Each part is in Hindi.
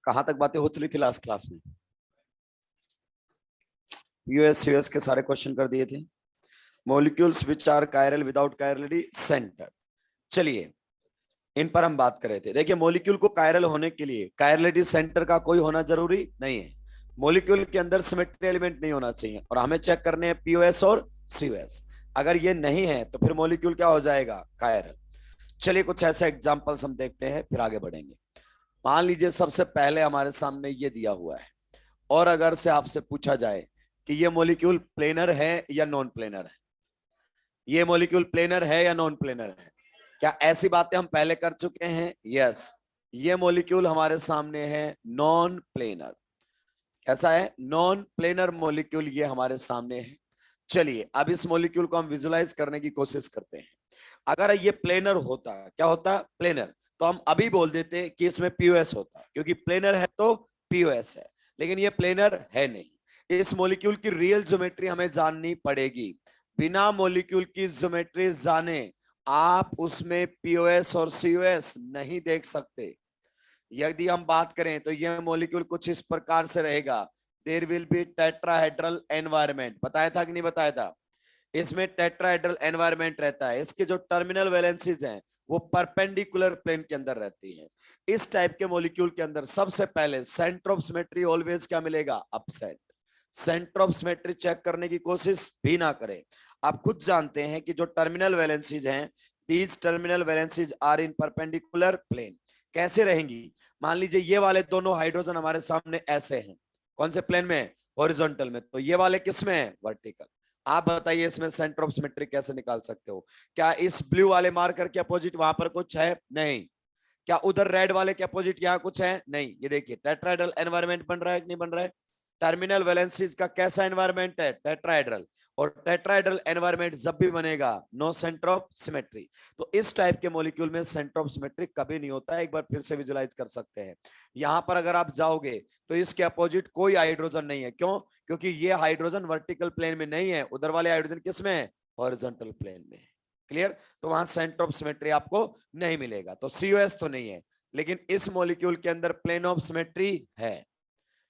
कहां तक बातें हो चली थी लास्ट क्लास में? यूएस के सारे क्वेश्चन कर दिए थे। Molecules which are chiral without chirality centre, चलिए इन पर हम बात कर रहे थे। देखिए मॉलिक्यूल को कायरल होने के लिए कायरलिटी सेंटर का कोई होना जरूरी नहीं है। मॉलिक्यूल के अंदर सिमेट्री एलिमेंट नहीं होना चाहिए और हमें चेक करने हैं पीओएस और सीओएस। अगर ये नहीं है तो फिर मॉलिक्यूल क्या हो जाएगा? कायरल। चलिए कुछ ऐसे एग्जांपल्स हम देखते हैं फिर आगे बढ़ेंगे। मान लीजिए सबसे पहले हमारे सामने ये दिया हुआ है और अगर से आपसे पूछा जाए कि ये मॉलिक्यूल प्लेनर है या नॉन प्लेनर है, ये मॉलिक्यूल प्लेनर है या नॉन प्लेनर है, क्या ऐसी बातें हम पहले कर चुके हैं? यस, ये मॉलिक्यूल हमारे सामने है नॉन प्लेनर। कैसा है? नॉन प्लेनर मॉलिक्यूल ये हमारे सामने है। चलिए अब इस मॉलिक्यूल को हम विजुलाइज करने की कोशिश करते हैं। अगर ये प्लेनर होता, क्या होता? प्लेनर, तो हम अभी बोल देते कि इसमें पीओएस होता, क्योंकि प्लेनर है तो पीओएस है। लेकिन ये प्लेनर है नहीं। इस मॉलिक्यूल की रियल ज्योमेट्री हमें जाननी पड़ेगी। बिना मॉलिक्यूल की ज्योमेट्री जाने आप उसमें पीओएस और सीओएस नहीं देख सकते। यदि हम बात करें तो यह मॉलिक्यूल कुछ इस प्रकार से रहेगा। There will be tetrahedral environment. बताया था कि नहीं बताया था? इसमें टेट्राहेड्रल एनवायरनमेंट रहता है। इसके जो टर्मिनल वैलेंसीज हैं वो परपेंडिकुलर प्लेन के अंदर रहती हैं। इस टाइप के मॉलिक्यूल के अंदर सबसे पहले सेंटर ऑफ सिमेट्री ऑलवेज क्या मिलेगा? Upset. Centre of symmetry check करने की कोशिश भी ना करें। आप खुद जानते हैं कि जो टर्मिनल वैलेंसीज हैं, these terminal valencies are in perpendicular plane. कैसे रहेंगी? मान लीजिए ये वाले दोनों हाइड्रोजन हमारे सामने ऐसे हैं। कौन से प्लेन में? हॉरिजॉन्टल में। तो ये वाले किस में है? वर्टिकल। आप बताइए इसमें सेंटर ऑफ सिमेट्री कैसे निकाल सकते हो? क्या इस ब्लू वाले मार्कर के अपोजिट वहां पर कुछ है? नहीं। क्या उधर रेड वाले के अपोजिट यहाँ कुछ है? नहीं। ये देखिए टेट्राहेड्रल एनवायरनमेंट बन रहा है कि नहीं बन रहा है? टर्मिनल वैलेंसीज का कैसा एनवायरनमेंट है? टेट्राहेड्रल। और टेट्राहेड्रल एनवायरनमेंट जब भी बनेगा नो सेंटर ऑफ सिमेट्री। तो इस टाइप के मॉलिक्यूल में सेंटर ऑफ सिमेट्री कभी नहीं होता है। एक बार फिर से विजुलाइज कर सकते हैं। यहां पर अगर आप जाओगे तो इसके अपोजिट कोई हाइड्रोजन नहीं है। क्यों? क्योंकि ये हाइड्रोजन वर्टिकल प्लेन में नहीं है, उधर वाले हाइड्रोजन किस में है? हॉरिजॉन्टल प्लेन में। क्लियर? तो वहां सेंटर ऑफ सिमेट्री आपको नहीं मिलेगा। तो सीओएस तो नहीं है, लेकिन इस मॉलिक्यूल के अंदर प्लेन ऑफ सिमेट्री है।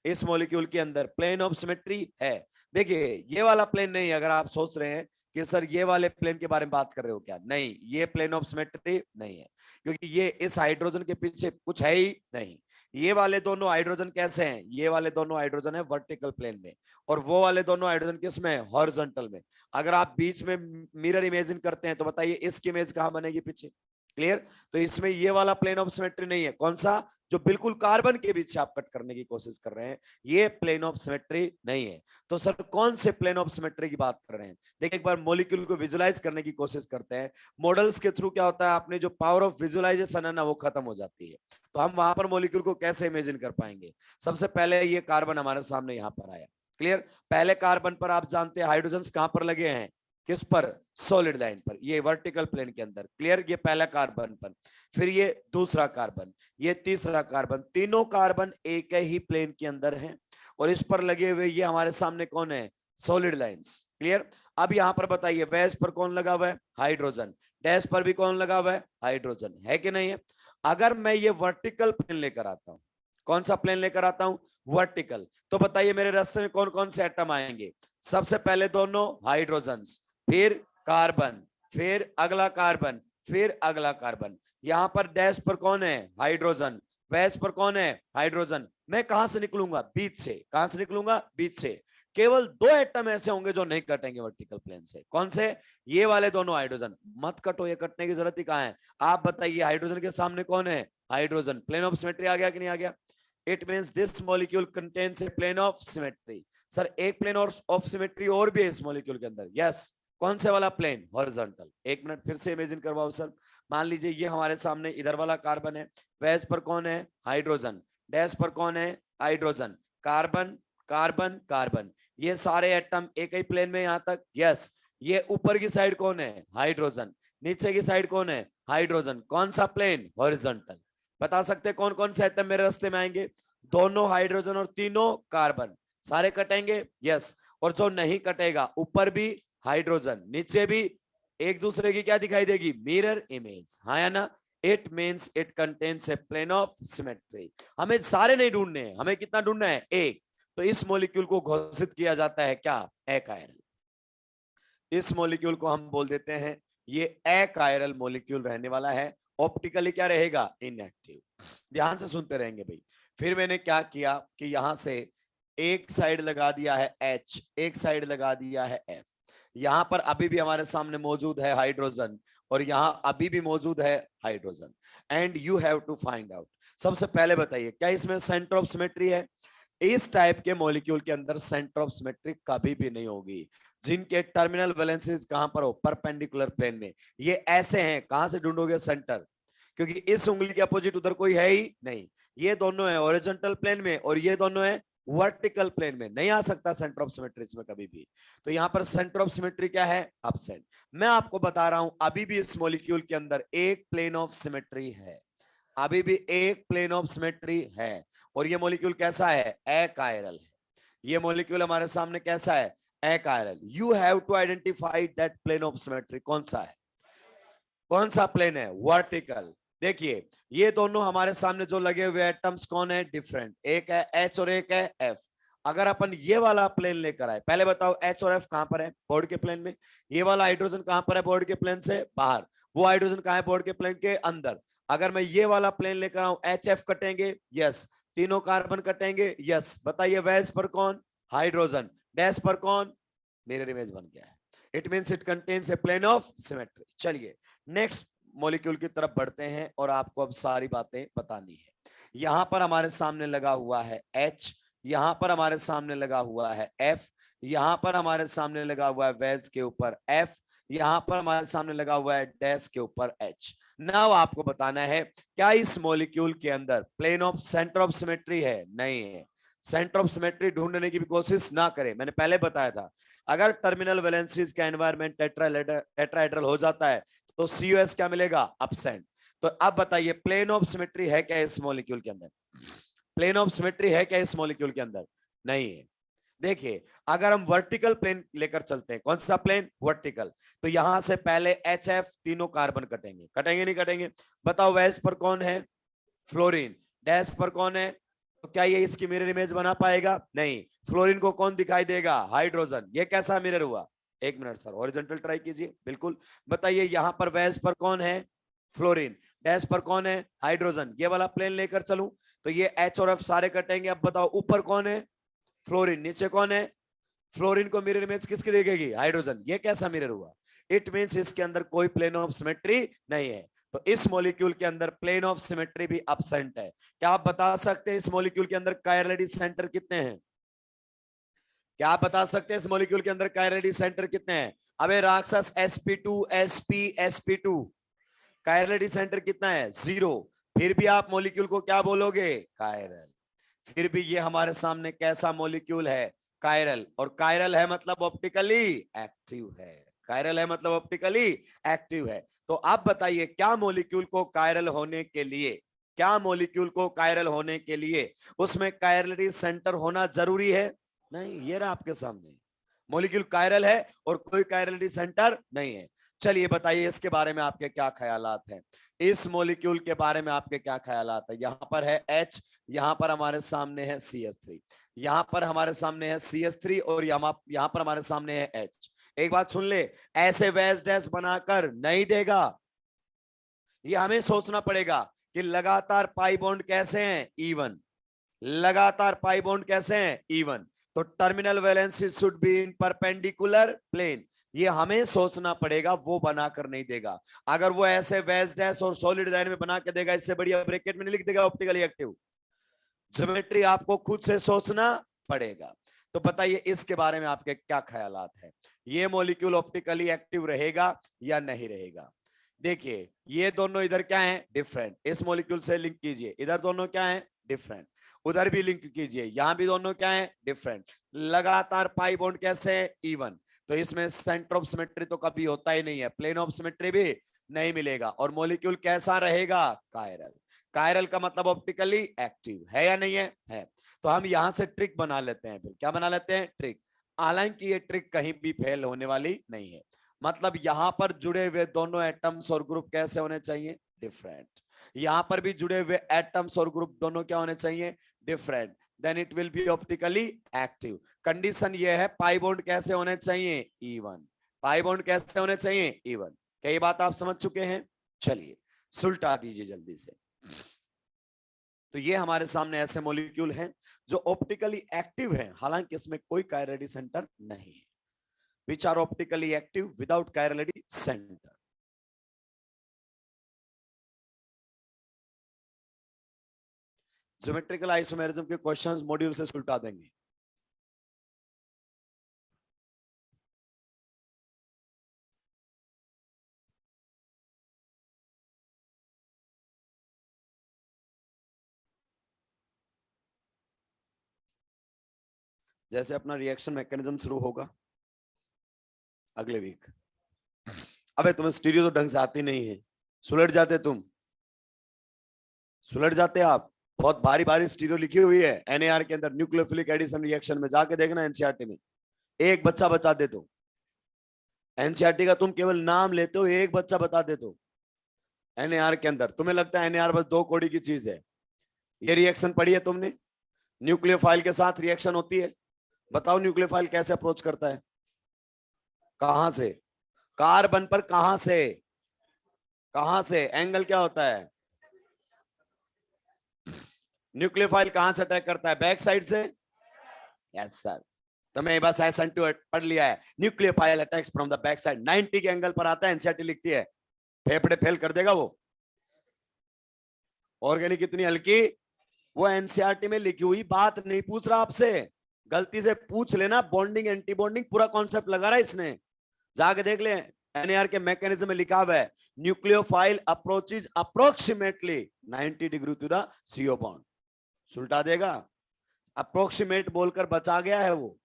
इस मॉलिक्यूल के अंदर प्लेन ऑफ सिमेट्री है। देखिए ये वाला प्लेन नहीं। अगर आप सोच रहे हैं कि सर ये वाले प्लेन के बारे में बात कर रहे हो क्या, नहीं, ये प्लेन ऑफ सिमेट्री नहीं है, क्योंकि ये इस हाइड्रोजन के पीछे कुछ है ही नहीं। ये वाले दोनों हाइड्रोजन कैसे हैं? ये वाले दोनों हाइड्रोजन है वर्टिकल प्लेन में और वो वाले दोनों हाइड्रोजन किस में? हॉरिजॉन्टल में। अगर आप बीच में मिरर इमेजिन करते हैं तो बताइए इसकी इमेज कहां बनेगी? पीछे। क्लियर? तो इसमें ये वाला प्लेन ऑफ सिमेट्री नहीं है। कौन सा? जो बिल्कुल कार्बन के बीच आप कट करने की कोशिश कर रहे हैं, ये प्लेन ऑफ सिमेट्री नहीं है। तो सर कौन से प्लेन ऑफ सिमेट्री की बात कर रहे हैं? देखिए एक बार मॉलिक्यूल को विजुलाइज करने की कोशिश करते हैं। मॉडल्स के थ्रू क्या होता है, आपने जो पावर ऑफ विजुलाइजेशन है ना वो खत्म हो जाती है। तो हम वहां पर मॉलिक्यूल को कैसे इमेजिन कर पाएंगे? सबसे पहले ये कार्बन हमारे सामने यहां पर आया। क्लियर? पहले कार्बन पर आप जानते हैं हाइड्रोजन कहां पर लगे हैं? किस पर? सॉलिड लाइन पर, ये वर्टिकल प्लेन के अंदर। क्लियर? ये पहला कार्बन पर, फिर ये दूसरा कार्बन, ये तीसरा कार्बन। तीनों कार्बन एक ही प्लेन के अंदर हैं और इस पर लगे हुए ये हमारे सामने कौन है? Solid lines. क्लियर? अब यहां पर बताइए वेज पर कौन लगा हुआ है? हाइड्रोजन। डैश पर भी कौन लगा हुआ है? हाइड्रोजन। है कि नहीं है? अगर मैं ये वर्टिकल प्लेन लेकर आता हूं, कौन सा प्लेन लेकर आता हूं? वर्टिकल। तो बताइए मेरे रास्ते में कौन कौन से एटम आएंगे? सबसे पहले दोनों हाइड्रोजन, फिर कार्बन, फिर अगला कार्बन, फिर अगला कार्बन। यहां पर डैश पर कौन है? हाइड्रोजन। वैश पर कौन है? हाइड्रोजन। मैं कहां से निकलूंगा? बीच से। कहां से निकलूंगा? बीच से। केवल दो एटम ऐसे होंगे जो नहीं कटेंगे वर्टिकल प्लेन से। कौन से? ये वाले दोनों हाइड्रोजन। मत कटो, ये कटने की जरूरत ही कहां है? आप बताइए हाइड्रोजन के सामने कौन है? हाइड्रोजन। प्लेन ऑफ सिमेट्री आ गया कि नहीं आ गया? It means this molecule contains a plane of symmetry. Sir एक प्लेन ऑफ सिमेट्री और भी है इस मॉलिक्यूल के अंदर। यस। कौन से वाला प्लेन? हॉरिजॉन्टल। एक मिनट फिर से इमेजिन करवाओ सर। मान लीजिए ये हमारे सामने इधर वाला कार्बन है, वैज पर कौन है? हाइड्रोजन। डैश पर कौन है? हाइड्रोजन। Carbon carbon carbon. ये सारे एटम एक ही प्लेन में यहां तक। यस। ये ऊपर की साइड कौन है? हाइड्रोजन। नीचे की साइड कौन है? हाइड्रोजन। कौन सा प्लेन? हॉरिजॉन्टल। बता सकते कौन कौन से एटम मेरे रास्ते में आएंगे? दोनों हाइड्रोजन और तीनों कार्बन। सारे कटेंगे? यस। और जो नहीं कटेगा, ऊपर भी हाइड्रोजन, नीचे भी, एक दूसरे की क्या दिखाई देगी? Mirror image. हाँ या ना? It means it contains a plane of symmetry. हमें सारे नहीं ढूंढने हैं, हमें कितना ढूंढना है? एक। तो इस मॉलिक्यूल को घोषित किया जाता है क्या? अकायरल। इस मॉलिक्यूल को हम बोल देते हैं ये अकायरल मॉलिक्यूल रहने वाला है। ऑप्टिकली क्या रहेगा? इनएक्टिव। ध्यान से सुनते रहेंगे भाई। फिर मैंने क्या किया कि यहां से एक साइड लगा दिया है H, एक साइड लगा दिया है F। यहां पर अभी भी हमारे सामने मौजूद है हाइड्रोजन और यहां अभी भी मौजूद है hydrogen. And you have to find out. सबसे पहले बताइए क्या इसमें सेंटर ऑफ सिमेट्री है? इस टाइप के मॉलिक्यूल के अंदर सेंटर ऑफ सिमेट्री कभी भी नहीं होगी। जिनके टर्मिनल वैलेंसीज कहां पर हो? परपेंडिकुलर प्लेन में। ये ऐसे हैं, कहां से ढूंढोगे सेंटर? क्योंकि इस उंगली के अपोजिट उधर कोई है ही नहीं। ये दोनों है हॉरिजॉन्टल प्लेन में और ये दोनों है वर्टिकल प्लेन में। नहीं आ सकता सेंटर ऑफ सिमेट्री इसमें कभी भी। तो यहां पर सेंटर ऑफ सिमेट्री क्या है? अपसेंट। मैं आपको बता रहा हूं अभी भी इस मॉलिक्यूल के अंदर एक प्लेन ऑफ सिमेट्री है, अभी भी एक प्लेन ऑफ सिमेट्री है। और ये मॉलिक्यूल कैसा है? अकायरल है। ये मॉलिक्यूल हमारे सामने कैसा है? Achiral. You have to identify that plane of symmetry. कौन सा है? कौन सा प्लेन है? वर्टिकल। देखिए ये दोनों हमारे सामने जो लगे हुए एटम्स कौन है? डिफरेंट। एक है H और एक है F। अगर अपन ये वाला प्लेन लेकर आए, पहले बताओ H और F कहां पर है? बोर्ड के प्लेन में। ये वाला हाइड्रोजन कहां पर है? बोर्ड के प्लेन से बाहर। वो हाइड्रोजन कहां है? बोर्ड के प्लेन के अंदर। अगर मैं ये वाला प्लेन लेकर आऊं, HF कटेंगे, यस। तीनों कार्बन कटेंगे, यस। बताइए वैस पर कौन? हाइड्रोजन। डैश पर कौन? मिरर इमेज बन गया है। It means it contains a plane of symmetry. चलिए नेक्स्ट मॉलिक्यूल की तरफ बढ़ते हैं और आपको अब सारी बातें बतानी है। यहां पर हमारे सामने लगा हुआ है H, यहां पर हमारे सामने लगा हुआ है F, यहां पर हमारे सामने लगा हुआ है वेज के ऊपर F, यहां पर हमारे सामने लगा हुआ है डैश के ऊपर H। नाउ आपको बताना है क्या इस मॉलिक्यूल के अंदर plane of centre of symmetry है? नहीं है। सेंटर ऑफ सिमेट्री ढूंढने की भी कोशिश ना करें। मैंने पहले बताया था अगर टर्मिनल वैलेंसीज का एनवायरमेंट टेट्राहेड्रल हो जाता है तो COS क्या मिलेगा? अपसेंट। तो अब बताइए प्लेन ऑफ सिमेट्री है क्या इस मॉलिक्यूल के अंदर? प्लेन ऑफ सिमेट्री है क्या इस मॉलिक्यूल के अंदर? नहीं है। देखिए अगर हम वर्टिकल प्लेन लेकर चलते हैं, कौन सा प्लेन? वर्टिकल। तो यहां से पहले HF तीनों कार्बन कटेंगे, कटेंगे नहीं कटेंगे? बताओ वैस पर कौन है? फ्लोरीन। डैश पर कौन है? तो क्या ये इसकी मिरर इमेज बना पाएगा? नहीं। फ्लोरीन को कौन दिखाई देगा? हाइड्रोजन। ये कैसा मिरर हुआ? एक मिनट सर, हॉरिजॉन्टल ट्राई कीजिए। बिल्कुल। बताइए यहां पर वैस पर कौन है? फ्लोरीन। डैश पर कौन है? हाइड्रोजन। ये वाला प्लेन लेकर चलूं तो ये H और F सारे कटेंगे। अब बताओ ऊपर कौन है? फ्लोरीन। नीचे कौन है? फ्लोरीन को मिरर इमेज किसकी देगी? हाइड्रोजन। ये कैसा मिरर हुआ? इट मींस इसके अंदर कोई प्लेन ऑफ सिमेट्री नहीं है। तो इस मॉलिक्यूल के अंदर प्लेन ऑफ सिमेट्री भी एब्सेंट है। क्या आप बता सकते हैं इस मॉलिक्यूल के अंदर कायरलिटी सेंटर कितने हैं? क्या आप बता सकते हैं इस मॉलिक्यूल के अंदर कायरलिटी सेंटर कितने हैं? अबे राक्षस sp2 sp sp2 chirality centre कितना है? 0। फिर भी आप मॉलिक्यूल को क्या बोलोगे? कायरल। फिर भी ये हमारे सामने कैसा मॉलिक्यूल है? कायरल। और कायरल है मतलब ऑप्टिकली एक्टिव है। कायरल है मतलब ऑप्टिकली एक्टिव है। तो आप बताइए क्या मॉलिक्यूल को कायरल होने के लिए, क्या मॉलिक्यूल को कायरल होने के लिए उसमें कायरलिटी सेंटर होना जरूरी है? नहीं। ये रहा आपके सामने मॉलिक्यूल कायरल है और कोई कायरलिटी सेंटर नहीं है। चलिए बताइए इसके बारे में आपके क्या ख्यालात हैं? इस मॉलिक्यूल के बारे में आपके क्या ख्यालात है? यहाँ पर है H, यहाँ पर हमारे सामने है CH3, यहाँ पर हमारे सामने है CH3 और यहाँ पर हमारे सामने है H। एक बात सुन ले, ऐसे वैस डैश बनाकर नहीं देगा। ये हमें सोचना पड़ेगा कि लगातार पाई बॉन्ड कैसे हैं? इवन। लगातार पाई बॉन्ड कैसे हैं? इवन। तो terminal valency should be in perpendicular plane. ये हमें सोचना पड़ेगा, वो बनाकर नहीं देगा। अगर वो ऐसे वैस डैश और सॉलिड लाइन में बना के देगा, इससे बढ़िया ब्रैकेट में नहीं लिख देगा ऑप्टिकली एक्टिव। ज्योमेट्री आपको खुद से सोचना पड़ेगा। तो बताइए इसके बारे में आपके क्या ख्यालात हैं? ये मॉलिक्यूल ऑप्टिकली एक्टिव रहेगा या नहीं रहेगा? देखिए ये दोनों इधर क्या है? डिफरेंट। इस मॉलिक्यूल से लिंक कीजिए, इधर दोनों क्या है? डिफरेंट। उधर भी लिंक कीजिए, यहां भी दोनों क्या है? डिफरेंट। लगातार पाई बॉन्ड कैसे है? इवन। तो इसमें सेंटर ऑफ सिमेट्री तो कभी होता ही नहीं है, प्लेन ऑफ सिमेट्री भी नहीं मिलेगा। और मॉलिक्यूल कैसा रहेगा? कायरल। कायरल का मतलब ऑप्टिकली एक्टिव है या नहीं है? है। तो हम यहां से ट्रिक बना लेते हैं। फिर क्या बना लेते हैं? ट्रिक। हालांकि ये ट्रिक कहीं भी फेल होने वाली नहीं है। मतलब यहां पर जुड़े हुए दोनों एटम्स और ग्रुप कैसे होने चाहिए? डिफरेंट। यहां पर भी जुड़े हुए एटम्स और ग्रुप दोनों क्या होने चाहिए, different, then it will be optically active. Condition ये है पाई बॉन्ड कैसे होने चाहिए, इवन। पाई बॉन्ड कैसे होने चाहिए, इवन। क्या ये बात आप समझ चुके हैं? चलिए सुलटा दीजिए जल्दी से। तो ये हमारे सामने ऐसे मॉलिक्यूल हैं जो ऑप्टिकली एक्टिव हैं, हालांकि इसमें कोई कायरली सेंटर नहीं है। Which are optically active without chirally center. Geometrical isomerism के क्वेश्चंस मॉड्यूल से सुलटा देंगे। जैसे अपना रिएक्शन मैकेनिज्म शुरू होगा अगले वीक। अबे तुम्हें स्टीरियो तो ढंग से आती नहीं है, सुलट जाते तुम, सुलट जाते आप। बहुत भारी भारी स्टीरियो लिखी हुई है एनएआर के अंदर, न्यूक्लियोफिलिक एडिशन रिएक्शन में जाके देखना एनसीईआरटी में। एक बच्चा बता दे तो, एनसीईआरटी का तुम केवल नाम लेते हो, एक बच्चा बता दे तो एनएआर के अंदर। तुम्हें लगता है एनएआर बस 2 कौड़ी की चीज है। ये रिएक्शन पढ़ी है तुमने, न्यूक्लियोफाइल के साथ रिएक्शन होती है। बताओ न्यूक्लियोफाइल कैसे अप्रोच करता है, कहां से, कार्बन पर कहां से, कहां से, एंगल क्या होता है, न्यूक्लियोफाइल कहां से अटैक करता है, बैक साइड से। यस सर, तो मैं बस SN2 पढ़ लिया है, nucleophile attacks from the back side, 90 के एंगल पर आता है। एनसीईआरटी लिखती है, फेफड़े फेल कर देगा वो। ऑर्गेनिक कितनी हल्की, वो एनसीईआरटी में लिखी हुई बात नहीं पूछ रहा आपसे, गलती से पूछ लेना। बॉन्डिंग एंटी बॉन्डिंग पूरा कॉन्सेप्ट लगा रहा है इसने, जाके देख ले। एनएआर के मैकेनिज्म में लिखा हुआ है, nucleophile approaches approximately 90 degree to the CO bond. सुलटा देगा, अप्रोक्सीमेट बोलकर बचा गया है वो,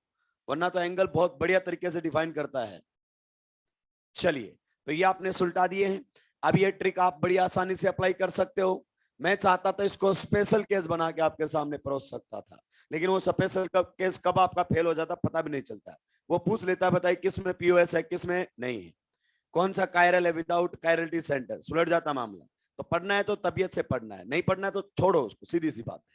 वरना तो एंगल बहुत बढ़िया तरीके से डिफाइन करता है। चलिए, तो ये आपने सुलटा दिए हैं। अब ये ट्रिक आप बड़ी आसानी से अप्लाई कर सकते हो। मैं चाहता था इसको स्पेशल केस बना के आपके सामने परोस सकता था, लेकिन वो स्पेशल केस कब आपका फेल हो जाता पता भी नहीं चलता। वो पूछ लेता है बताइए किस में POS है किस में नहीं है, कौन सा कायरल है विदाउट कायरलिटी सेंटर, सुलट जाता मामला। तो पढ़ना है तो तबीयत से पढ़ना है, नहीं पढ़ना है तो छोड़ो उसको, सीधी सी बात है।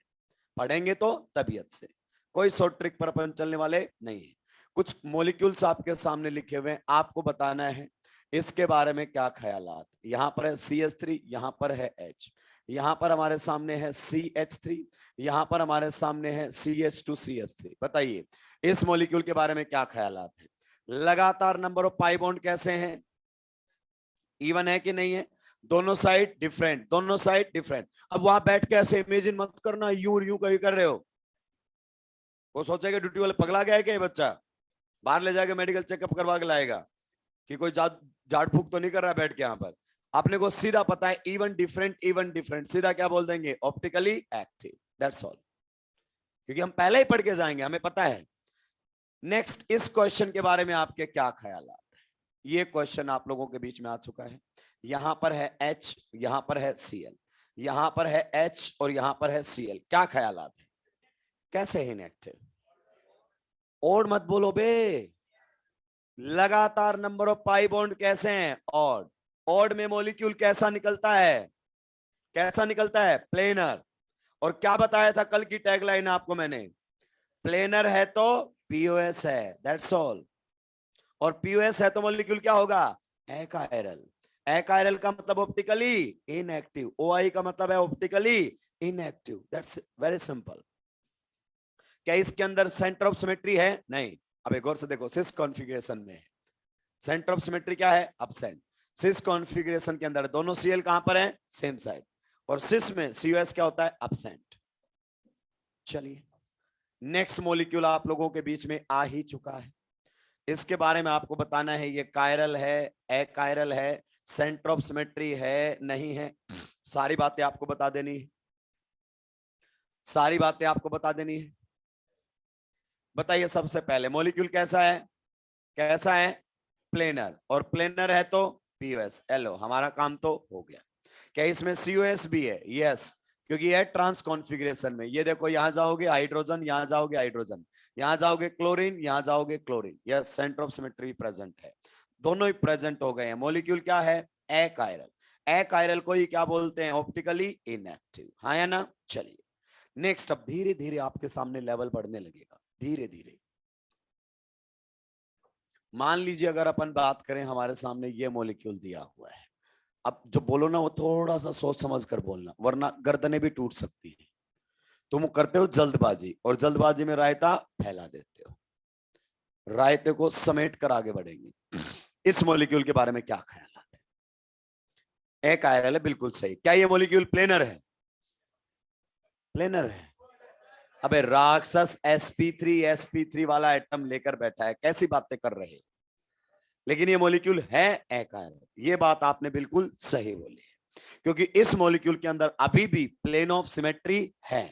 पढ़ेंगे तो तबीयत से, कोई शॉर्ट ट्रिक पर अपन चलने वाले नहीं है। कुछ मॉलिक्यूल्स आपके सामने लिखे हुए हैं, आपको बताना है इसके बारे में क्या ख्यालात। यहाँ पर है CH3, यहाँ पर है H, यहाँ पर हमारे सामने है CH3, यहाँ पर हमारे सामने है CH2CH3। बताइए इस मॉलिक्यूल के बारे में क्या ख्यालात है। लगातार नंबर ऑफ पाई बॉन्ड कैसे हैं, इवन है कि नहीं है, दोनों साइड डिफरेंट, दोनों साइड डिफरेंट। अब वहां बैठ के ऐसे इमेजिन मत करना यूं यूं कहीं कर रहे हो, वो सोचेगा ड्यूटी वाले पगला गया है क्या ये बच्चा, बाहर ले जाके मेडिकल चेकअप करवा के लाएगा कि कोई झाड़ फूक तो नहीं कर रहा बैठ के यहाँ पर। अपने को सीधा पता है इवन डिफरेंट, इवन डिफरेंट, सीधा क्या बोल देंगे, ऑप्टिकली एक्टिव, दैट्स ऑल, क्योंकि हम पहले ही पढ़ के जाएंगे, हमें पता है। नेक्स्ट, इस क्वेश्चन के बारे में आपके क्या ख्याल है। ये क्वेश्चन आप लोगों के बीच में आ चुका है। यहां पर है H, यहां पर है Cl, यहां पर है H और यहां पर है Cl। क्या ख्यालात है, कैसे है इनएक्टिव? और मत बोलो बे, लगातार नंबर ऑफ पाई बॉन्ड कैसे हैं, ऑड। ऑड में मॉलिक्यूल कैसा निकलता है, कैसा निकलता है, प्लेनर। और क्या बताया था कल की टैगलाइन आपको मैंने, प्लेनर है तो POS है, दैट्स ऑल। और POS है तो मॉलिक्यूल क्या होगा, एकायरल। एकायरल का मतलब ऑप्टिकली इनएक्टिव, OI का मतलब है optically inactive, that's very simple. क्या इसके अंदर सेंटर ऑफ सिमेट्री है, नहीं। अब एक और से देखो, सिस कॉन्फ़िगरेशन में सेंटर ऑफ सिमेट्री क्या है, अपसेंट। सिस कॉन्फ़िगरेशन के अंदर दोनों Cl कहां पर है, सेम साइड, और सिस में COS क्या होता है, अपसेंट। चलिए, नेक्स्ट मॉलिक्यूल आप लोगों के बीच में आ ही चुका है, इसके बारे में आपको बताना है। ये कायरल है, एकायरल है, सेंटर ऑफ सिमेट्री है नहीं है, सारी बातें आपको बता देनी है, सारी बातें आपको बता देनी है। बताइए सबसे पहले मॉलिक्यूल कैसा है, कैसा है, प्लेनर, और प्लेनर है तो POS। एलो, हमारा काम तो हो गया। क्या इसमें COS भी है, यस, क्योंकि ये ट्रांस कॉन्फ़िगरेशन में। ये देखो, यहां जाओगे हाइड्रोजन, यहां जाओगे हाइड्रोजन, यहां जाओगे क्लोरीन, यहां जाओगे chlorine, yes, centre of symmetry present है, दोनों ही प्रेजेंट हो गए हैं। मॉलिक्यूल क्या है, एकायरल। अकायरल को ही क्या बोलते हैं, ऑप्टिकली इनएक्टिव, हाँ या ना। चलिए नेक्स्ट, अब धीरे धीरे आपके सामने लेवल बढ़ने लगेगा, धीरे धीरे। मान लीजिए अगर अपन बात करें, हमारे सामने ये मॉलिक्यूल दिया हुआ है, अब जो बोलो ना वो थोड़ा सा सोच समझ कर बोलना, वरना गर्दनें भी टूट सकती है। तुम करते हो जल्दबाजी, और जल्दबाजी में रायता फैला देते हो, रायते को समेट कर आगे बढ़ेंगे। इस मॉलिक्यूल के बारे में क्या ख्याल आते हैं? अकायरल है, बिल्कुल सही। क्या ये मॉलिक्यूल प्लेनर है? प्लेनर है। अबे राक्षस sp3 वाला एटम लेकर बैठा है, कैसी बातें कर रहे हो? लेकिन ये मॉलिक्यूल है अकायरल, ये बात आपने बिल्कुल सही बोली है, क्योंकि इस मॉलिक्यूल के अंदर अभी भी प्लेन ऑफ सिमेट्री है।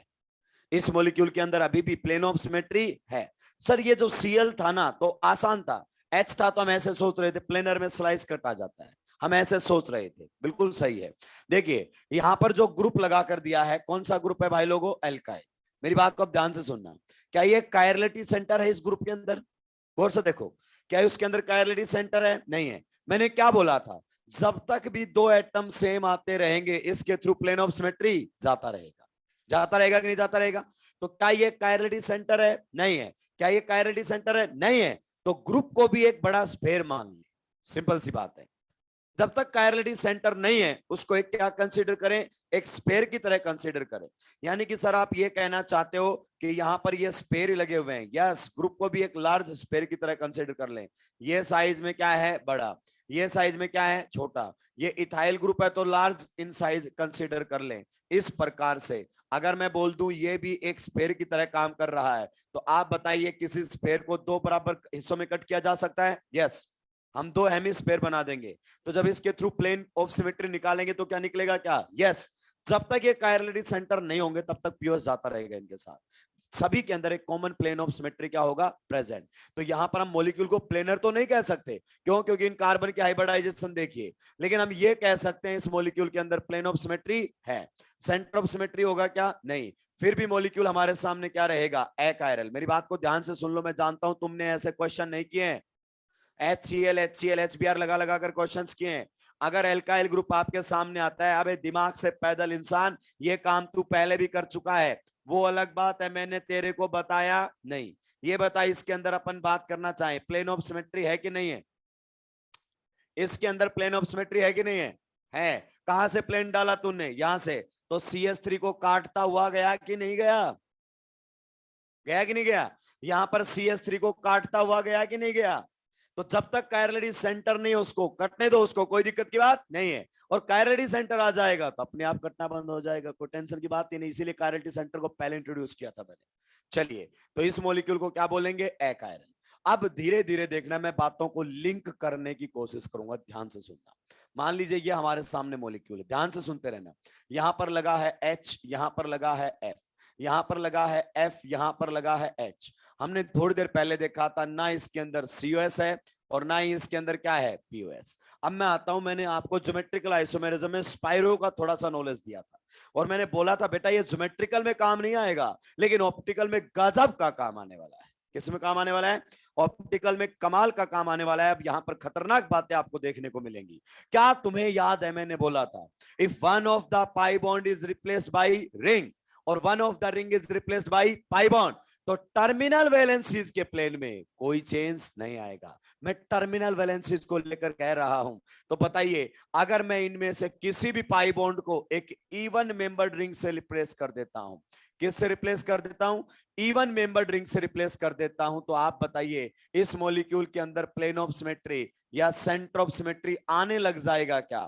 इस मॉलिक्यूल के अंदर अभी भी प्लेन ऑफ सिमेट्री है। सर ये जो Cl था ना तो आसान था, H था तो हम ऐसे सोच रहे थे प्लेनर में स्लाइस कट आ जाता है, हम ऐसे सोच रहे थे, बिल्कुल सही है। देखिए यहां पर जो ग्रुप लगा कर दिया है, कौन सा ग्रुप है भाई लोगों? एल्काइल। मेरी बात को अब ध्यान से सुनना, क्या ये कायरलिटी सेंटर है इस ग्रुप के अंदर? गौर से देखो, क्या उसके अंदर कायरलिटी सेंटर है? नहीं है। मैंने क्या बोला था, जब तक भी दो एटम सेम आते रहेंगे इसके थ्रू प्लेन ऑफ सिमेट्री जाता रहेगा, जाता रहेगा कि नहीं जाता रहेगा? तो क्या ये कायरलिटी सेंटर है? नहीं है। क्या ये कायरलिटी सेंटर है? नहीं है। तो ग्रुप को भी एक बड़ा स्फेयर मान ले, सिंपल सी बात है। जब तक कायरलिटी सेंटर नहीं है उसको एक क्या कंसीडर करें? एक स्पेयर की तरह कंसीडर करें। यानी कि सर आप ये कहना चाहते हो कि यहां पर ये स्पेयर लगे हुए हैं, यस, ग्रुप को भी एक लार्ज स्पेयर की तरह कंसीडर कर लें। ये साइज में क्या है? बड़ा। ये साइज में क्या है? छोटा। ये इथाइल ग्रुप है तो लार्ज इन साइज कंसीडर कर लें। इस प्रकार से अगर मैं बोल दूं ये भी एक स्पेयर की तरह काम कर रहा है, तो आप बताइए किसी स्पेयर को दो बराबर हिस्सों में कट किया जा सकता है? यस, हम दो हेमिस्फेयर बना देंगे। तो जब इसके थ्रू प्लेन ऑफ सिमेट्री निकालेंगे तो क्या निकलेगा? क्या? यस। जब तक ये कायरलिटी सेंटर नहीं होंगे तब तक पीओएस जाता रहेगा इनके साथ। सभी के अंदर एक कॉमन प्लेन ऑफ सिमेट्री क्या होगा? प्रेजेंट। तो यहां पर हम मॉलिक्यूल को प्लेनर तो नहीं कह सकते, क्यों? क्योंकि इन कार्बन की हाइब्रिडाइजेशन देखिए। लेकिन हम ये कह सकते हैं इस मॉलिक्यूल के अंदर प्लेन ऑफ सिमेट्री है। सेंटर ऑफ सिमेट्री होगा क्या? नहीं। फिर भी मॉलिक्यूल हमारे सामने क्या रहेगा? अकायरल। मेरी बात को ध्यान से सुन लो, मैं जानता हूं तुमने ऐसे क्वेश्चन नहीं किए हैं, HCl HCl HBr लगा लगा कर क्वेश्चंस किए हैं। अगर एल्काइल ग्रुप आपके सामने आता है, अबे दिमाग से पैदल इंसान, ये काम तू पहले भी कर चुका है, वो अलग बात है, मैंने तेरे को बताया नहीं। ये बता इसके अंदर अपन बात करना चाहें, प्लेन ऑफ सिमेट्री है कि नहीं है? इसके अंदर प्लेन ऑफ सिमेट्री है कि नहीं है? है। कहां से प्लेन डाला तूने? यहां से। तो CH3 को काटता हुआ गया कि नहीं गया? गया कि नहीं गया? यहां पर CH3 को काटता हुआ गया कि नहीं गया? तो जब तक कायरलिटी सेंटर नहीं है उसको कटने दो, उसको कोई दिक्कत की बात नहीं है। और कायरलिटी सेंटर आ जाएगा तो अपने आप कटना बंद हो जाएगा, कोई टेंशन की बात ही नहीं। इसीलिए कायरलिटी सेंटर को पहले इंट्रोड्यूस किया था मैंने। चलिए, तो इस मॉलिक्यूल को क्या बोलेंगे? अकायरल। अब धीरे धीरे देखना, मैं बातों को लिंक करने की कोशिश करूंगा, ध्यान से सुनना। मान लीजिए ये हमारे सामने मॉलिक्यूल है, ध्यान से सुनते रहना। यहां पर लगा है H, यहां पर लगा है F, यहां पर लगा है F, यहां पर लगा है H। हमने थोड़ी देर पहले देखा था ना इसके अंदर COS है और ना ही इसके अंदर क्या है? POS। अब मैं आता हूं, मैंने आपको ज्योमेट्रिकल आइसोमेरिज्म में स्पाइरो का थोड़ा सा नॉलेज दिया था और मैंने बोला था बेटा ये ज्योमेट्रिकल में काम नहीं आएगा, लेकिन ऑप्टिकल में गजब का काम आने वाला है। किस में काम आने वाला है? ऑप्टिकल में कमाल का काम आने वाला है। अब यहां पर खतरनाक बातें आपको देखने को मिलेंगी। क्या तुम्हें याद है मैंने बोला था, if one of the pi bond is replaced by ring और one of the ring is replaced by pi bond, तो टर्मिनल वैलेंसीज के प्लेन में कोई चेंज नहीं आएगा। मैं टर्मिनल वैलेंसीज को लेकर कह रहा हूं। तो बताइए, अगर मैं इनमें से किसी भी पाई बॉन्ड को एक इवन मेंबर्ड रिंग से रिप्लेस कर देता हूं, किससे रिप्लेस कर देता हूं? इवन मेंबर्ड रिंग से रिप्लेस कर देता हूं, तो आप बताइए इस मॉलिक्यूल के अंदर प्लेन ऑफ सिमेट्री या सेंटर ऑफ सिमेट्री आने लग जाएगा क्या?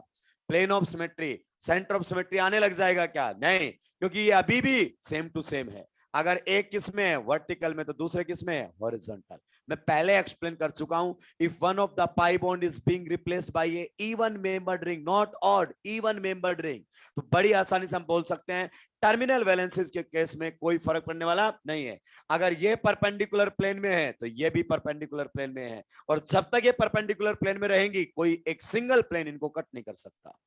Plane of symmetry, centre of symmetry आने लग जाएगा क्या? नहीं, क्योंकि ये अभी भी सेम टू सेम है। अगर एक किस में है? वर्टिकल में, तो दूसरे किस में है? हॉरिजॉन्टल। मैं पहले एक्सप्लेन कर चुका हूं, if one of the pi bond is being replaced by A even membered ring, not odd, even membered ring, तो बड़ी आसानी से हम बोल सकते हैं टर्मिनल वैलेंसीज के केस में कोई फर्क पड़ने वाला नहीं है। अगर ये परपेंडिकुलर प्लेन में है तो ये भी परपेंडिकुलर प्लेन में है, और जब तक ये परपेंडिकुलर प्लेन में रहेंगी कोई एक सिंगल प्लेन इनको कट नहीं कर सकता।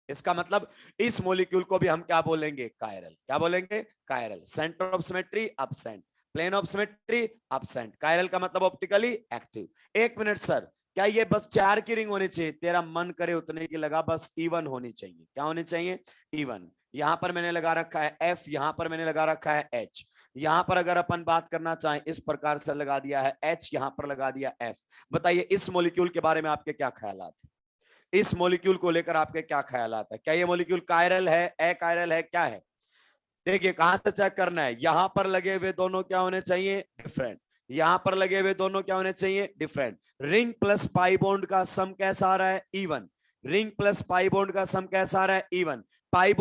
इसका मतलब इस मॉलिक्यूल को भी हम क्या बोलेंगे? कायरल। क्या बोलेंगे? Chiral. Centre of symmetry absent, plane of symmetry absent, chiral का मतलब ऑप्टिकली एक्टिव। एक मिनट सर, क्या ये बस 4 की रिंग होनी चाहिए? तेरा मन करे उतने की लगा, बस इवन होनी चाहिए। क्या होनी चाहिए? इवन। यहां पर मैंने लगा रखा है एफ, यहां पर मैंने लगा रखा है एच। यहां पर अगर अपन बात करना चाहें इस प्रकार से लगा दिया है एच, यहां पर लगा दिया एफ। बताइए इस मॉलिक्यूल के बारे में आपके क्या ख्यालात है? इस मॉलिक्यूल को लेकर आपके क्या ख्यालात है? क्या ये मॉलिक्यूल कायरल है, अकायरल है, क्या है? देखिए कहां से चेक करना है, यहां पर लगे हुए दोनों क्या होने चाहिए? डिफरेंट। यहां पर लगे हुए दोनों क्या होने चाहिए? Different. Ring plus pi bond का सम कैसा आ रहा है? Even. Ring plus pi bond का सम कैसा आ रहा है? इवन। पाई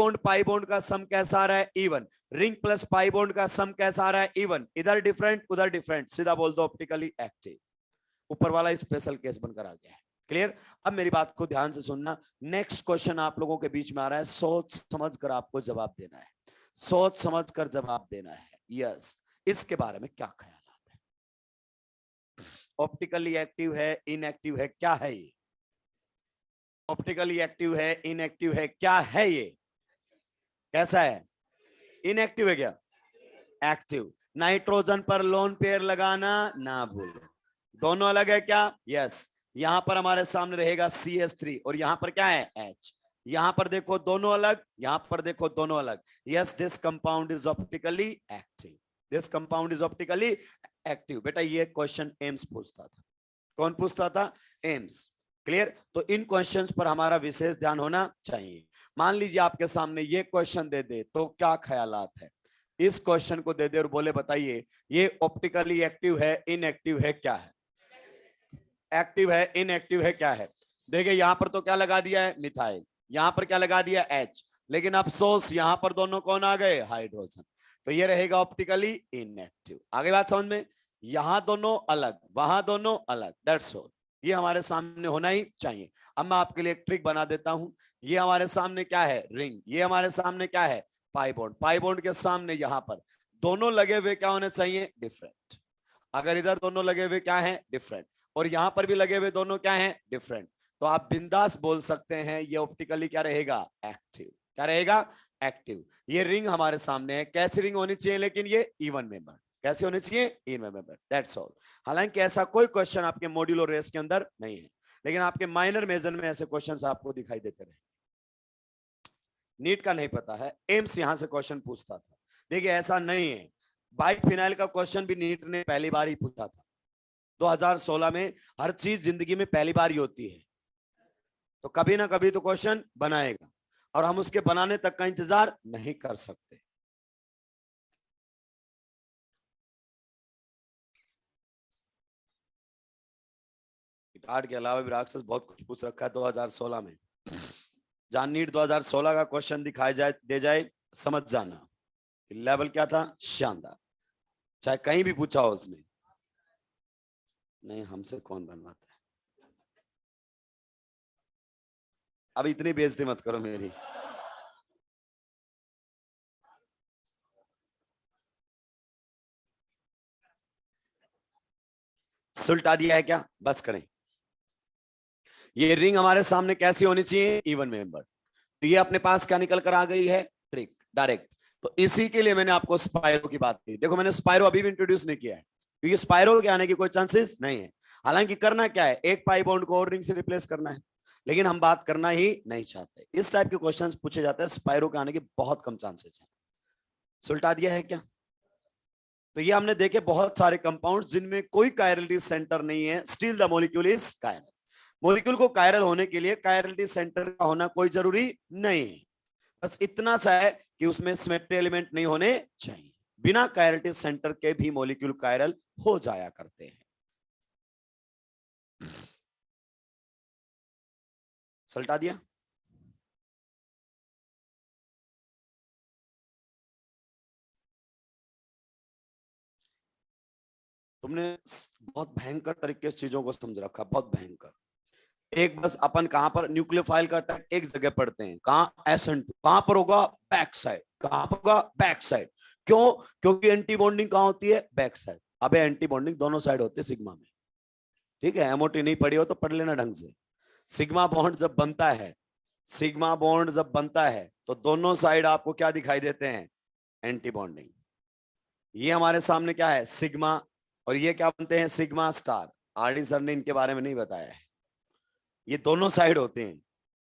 बॉन्ड का सम कैसा आ रहा है? Even. Ring plus pi bond का सम कैसा आ रहा है? इवन। इधर डिफरेंट उधर डिफरेंट, सीधा बोल दो ऑप्टिकली एक्टिव। ऊपर वाला स्पेशल केस बनकर आ गया है। क्लियर? अब मेरी बात को ध्यान से सुनना। नेक्स्ट क्वेश्चन आप लोगों के बीच में आ रहा है, सोच समझ कर आपको जवाब देना है, सोच समझ कर जवाब देना है। यस, इसके बारे में क्या ख्याल आता है? ऑप्टिकली एक्टिव है, इनएक्टिव है, क्या है ये? ऑप्टिकली एक्टिव है, इनएक्टिव है, क्या है ये? कैसा है? इनएक्टिव है क्या? एक्टिव। नाइट्रोजन पर लोन पेयर लगाना ना भूलो। दोनों अलग है क्या? यस। यहां पर हमारे सामने रहेगा CH3 और यहां पर क्या है? H। यहां पर देखो दोनों अलग, यहां पर देखो दोनों अलग। Yes, this compound is optically active. This compound is optically active. बेटा ये क्वेश्चन एम्स पूछता था। कौन पूछता था? एम्स। क्लियर? तो इन क्वेश्चंस पर हमारा विशेष ध्यान होना चाहिए। मान लीजिए आपके सामने ये क्वेश्चन दे दे तो क्या ख्यालात है? इस क्वेश्चन को दे दे और बोले बताइए ये ऑप्टिकली एक्टिव है, इनएक्टिव है, क्या है? एक्टिव है, इनएक्टिव है, क्या है? देखिए यहां पर तो क्या लगा दिया है? मिथाइल। यहां पर क्या लगा दिया? H। लेकिन अफसोस यहां पर दोनों कौन आ गए? हाइड्रोजन। तो ये रहेगा ऑप्टिकली इनएक्टिव। आगे बात समझ में? यहां दोनों अलग, वहां दोनों अलग, दैट्स ऑल। ये हमारे सामने होना ही चाहिए। अब मैं आपके लिए एक ट्रिक बना देता हूं। ये हमारे सामने क्या है? रिंग। ये हमारे सामने क्या है? Pi bond. पाई बॉन्ड के सामने यहां पर दोनों लगे हुए क्या होने चाहिए? डिफरेंट। अगर इधर दोनों लगे हुए क्या है? डिफरेंट। और यहां पर भी लगे हुए दोनों क्या है? डिफरेंट। तो आप बिंदास बोल सकते हैं ये ऑप्टिकली क्या रहेगा? एक्टिव। क्या रहेगा? एक्टिव। ये रिंग हमारे सामने है, कैसी रिंग होनी चाहिए? लेकिन ये इवन मेंबर। कैसे होने चाहिए? Even member, that's all. हालांकि ऐसा कोई क्वेश्चन आपके मॉड्यूल और रेस के अंदर नहीं है, लेकिन आपके माइनर मेजर में ऐसे क्वेश्चन आपको दिखाई देते रहे। नीट का नहीं पता है, एम्स यहां से क्वेश्चन पूछता था। देखिए ऐसा नहीं है, बाइक फिनाइल का क्वेश्चन भी नीट ने पहली बार ही पूछा था 2016 में। हर चीज जिंदगी में पहली बार ही होती है, तो कभी ना कभी तो क्वेश्चन बनाएगा और हम उसके बनाने तक का इंतजार नहीं कर सकते। आर्ट के अलावा भी राक्षस बहुत कुछ पूछ रखा है 2016 में। जहां नीट 2016 का क्वेश्चन दिखाया जाए दे जाए, समझ जाना लेवल क्या था, शानदार। चाहे कहीं भी पूछा हो उसने। नहीं, हमसे कौन बनवाता है? अब इतनी बेइज्जती मत करो मेरी। सुलटा दिया है क्या? बस करें। ये रिंग हमारे सामने कैसी होनी चाहिए? Even member. तो ये अपने पास क्या निकल कर आ गई है? Trick, direct. तो इसी के लिए मैंने आपको स्पाइरो की बात की। देखो मैंने स्पाइरो अभी भी इंट्रोड्यूस नहीं किया है, क्योंकि स्पाइरो के आने की कोई चांसेस नहीं है। हालांकि करना क्या है, एक पाई बॉन्ड को और रिंग से रिप्लेस करना है, लेकिन हम बात करना ही नहीं चाहते। इस टाइप के क्वेश्चंस पूछे जाते हैं, स्पाइरो के आने के बहुत कम चांसेस हैं। सुलटा दिया है क्या? तो ये हमने देखे बहुत सारे कंपाउंड जिनमें कोई कायरलिटी सेंटर नहीं है, still the molecule is chiral. Molecule को कायरल होने के लिए कायरलिटी सेंटर का होना कोई जरूरी नहीं है, बस इतना सा है कि उसमें सिमेट्री एलिमेंट नहीं होने चाहिए। बिना कायरलिटी सेंटर के भी मॉलिक्यूल कायरल हो जाया करते हैं। सल्टा दिया? तुमने बहुत भयंकर तरीके से चीजों को समझ रखा, बहुत भयंकर। एक बस अपन कहां पर न्यूक्लियोफाइल का अटैक एक जगह पढ़ते हैं, कहां SN2, कहां पर होगा? Back side. कहां पर होगा? Back side. क्यों? क्योंकि एंटी बॉन्डिंग कहां होती है? Back side. अबे एंटी बॉन्डिंग दोनों साइड होते हैं सिग्मा में, ठीक है? एमओटी नहीं पढ़ी हो तो पढ़ लेना ढंग से। सिग्मा बॉन्ड जब बनता है, सिग्मा बॉन्ड जब बनता है तो दोनों साइड आपको क्या दिखाई देते हैं? Anti bonding. ये हमारे सामने क्या है? सिग्मा, और ये क्या बनते हैं? Sigma star. आरडी सर ने इनके बारे में नहीं बताया है। ये दोनों साइड होते हैं,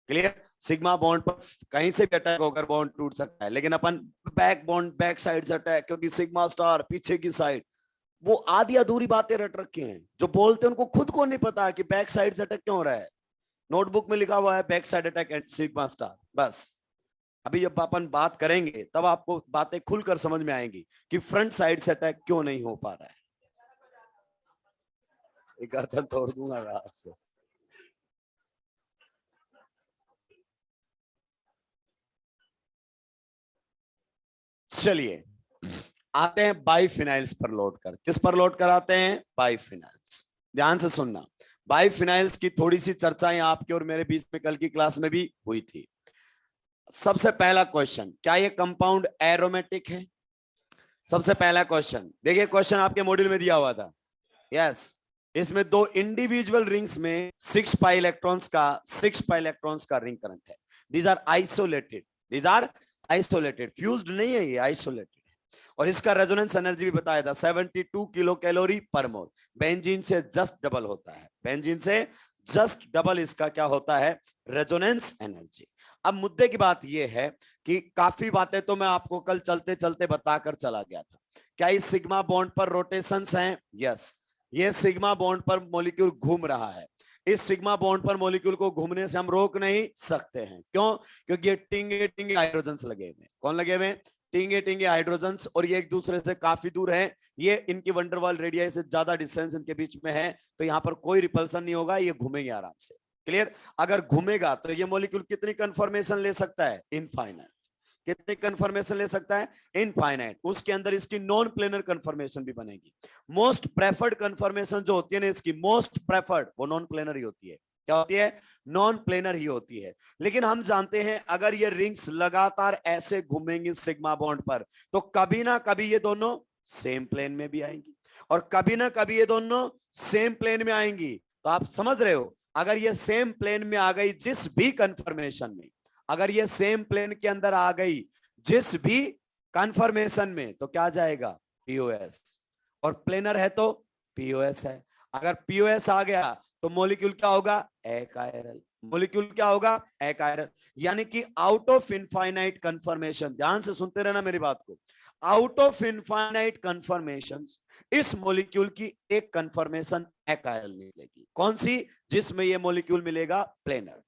क्लियर। सिग्मा बॉन्ड पर कहीं से भी अटैक होकर बॉन्ड टूट सकता है, लेकिन अपन बैक बॉन्ड बैक साइड से अटैक, क्योंकि सिग्मा स्टार पीछे की साइड, वो आधी अधूरी बातें रट रखी हैं। जो बोलते हैं उनको खुद को नहीं पता कि बैक साइड से अटैक क्यों हो रहा है। नोटबुक में लिखा हुआ है back side attack eight sigma star, बस। अभी जब अपन बात करेंगे तब आपको बातें खुलकर समझ में आएंगी कि फ्रंट साइड से अटैक क्यों नहीं हो पा रहा है। एक गर्दन तोड़ दूंगा आपसे। चलिए आते हैं बाइफिनाइल्स पर लोड कर। किस पर लोड कर आते हैं? बाइफिनाइल्स। ध्यान से सुनना, बाइफिनाइल्स की थोड़ी सी चर्चाएं आपके और मेरे बीच में कल की क्लास में भी हुई थी। सबसे पहला क्वेश्चन, क्या ये कंपाउंड एरोमेटिक है? सबसे पहला क्वेश्चन देखिए, क्वेश्चन आपके मॉड्यूल में दिया हुआ था। यस, इसमें दो इंडिविजुअल रिंग्स में 6 पाई इलेक्ट्रॉन्स का रिंग करंट है। दीज आर आइसोलेटेड, फ्यूज्ड नहीं है, ये आइसोलेटेड है। और इसका रेजोनेंस एनर्जी भी बताया था 72 किलो कैलोरी पर मोल। बेंजीन से जस्ट डबल होता है, बेंजीन से जस्ट डबल इसका क्या होता है? Resonance energy. अब मुद्दे की बात यह है कि काफी बातें तो मैं आपको कल चलते चलते बताकर चला गया था। क्या इस सिग्मा बॉन्ड पर रोटेशंस हैं? यस, ये सिग्मा बॉन्ड पर मॉलिक्यूल घूम रहा है। इस सिग्मा बॉन्ड पर मॉलिक्यूल को घूमने से हम रोक नहीं सकते हैं। क्यों? क्योंकि ये टिंगे टिंगे हाइड्रोजन्स लगे हुए। कौन लगे हुए? टिंगे टिंगे हाइड्रोजन्स, और ये एक दूसरे से काफी दूर है। ये इनकी वंडरवाल रेडियस से ज्यादा डिस्टेंस इनके बीच में है, तो यहाँ पर कोई रिपल्सन नहीं होगा, ये घूमेंगे आराम से। क्लियर? अगर घूमेगा तो ये मॉलिक्यूल कितनी कंफर्मेशन ले सकता है? इनफाइनाइट। कितनी कंफर्मेशन ले सकता है? इनफाइनाइट। उसके अंदर इसकी नॉन प्लेनर कंफर्मेशन भी बनेगी। मोस्ट प्रेफर्ड कंफर्मेशन जो होती है ना इसकी, मोस्ट प्रेफर्ड, वो नॉन प्लेनर ही होती है। क्या होती है? नॉन प्लेनर ही होती है। लेकिन हम जानते हैं अगर ये रिंग्स लगातार ऐसे घूमेंगी सिग्मा बॉन्ड पर, तो कभी ना कभी ये दोनों सेम प्लेन में भी आएंगी, और कभी ना कभी ये दोनों सेम प्लेन में आएंगी। तो आप समझ रहे हो, अगर ये सेम प्लेन में आ गई जिस भी कंफर्मेशन में, अगर ये सेम प्लेन के अंदर आ गई जिस भी कंफर्मेशन में, तो क्या जाएगा? पीओएस। और प्लेनर है तो पीओएस है। अगर पीओएस आ गया तो मॉलिक्यूल क्या होगा? एकायरल। मॉलिक्यूल क्या होगा? एकायरल। यानी कि आउट ऑफ इनफाइनाइट कंफर्मेशन, ध्यान से सुनते रहना मेरी बात को, आउट ऑफ इनफाइनाइट कंफर्मेशंस इस मॉलिक्यूल की एक कंफर्मेशन एकायरल निकलेगी। कौन सी? जिसमें ये मॉलिक्यूल मिलेगा प्लेनर।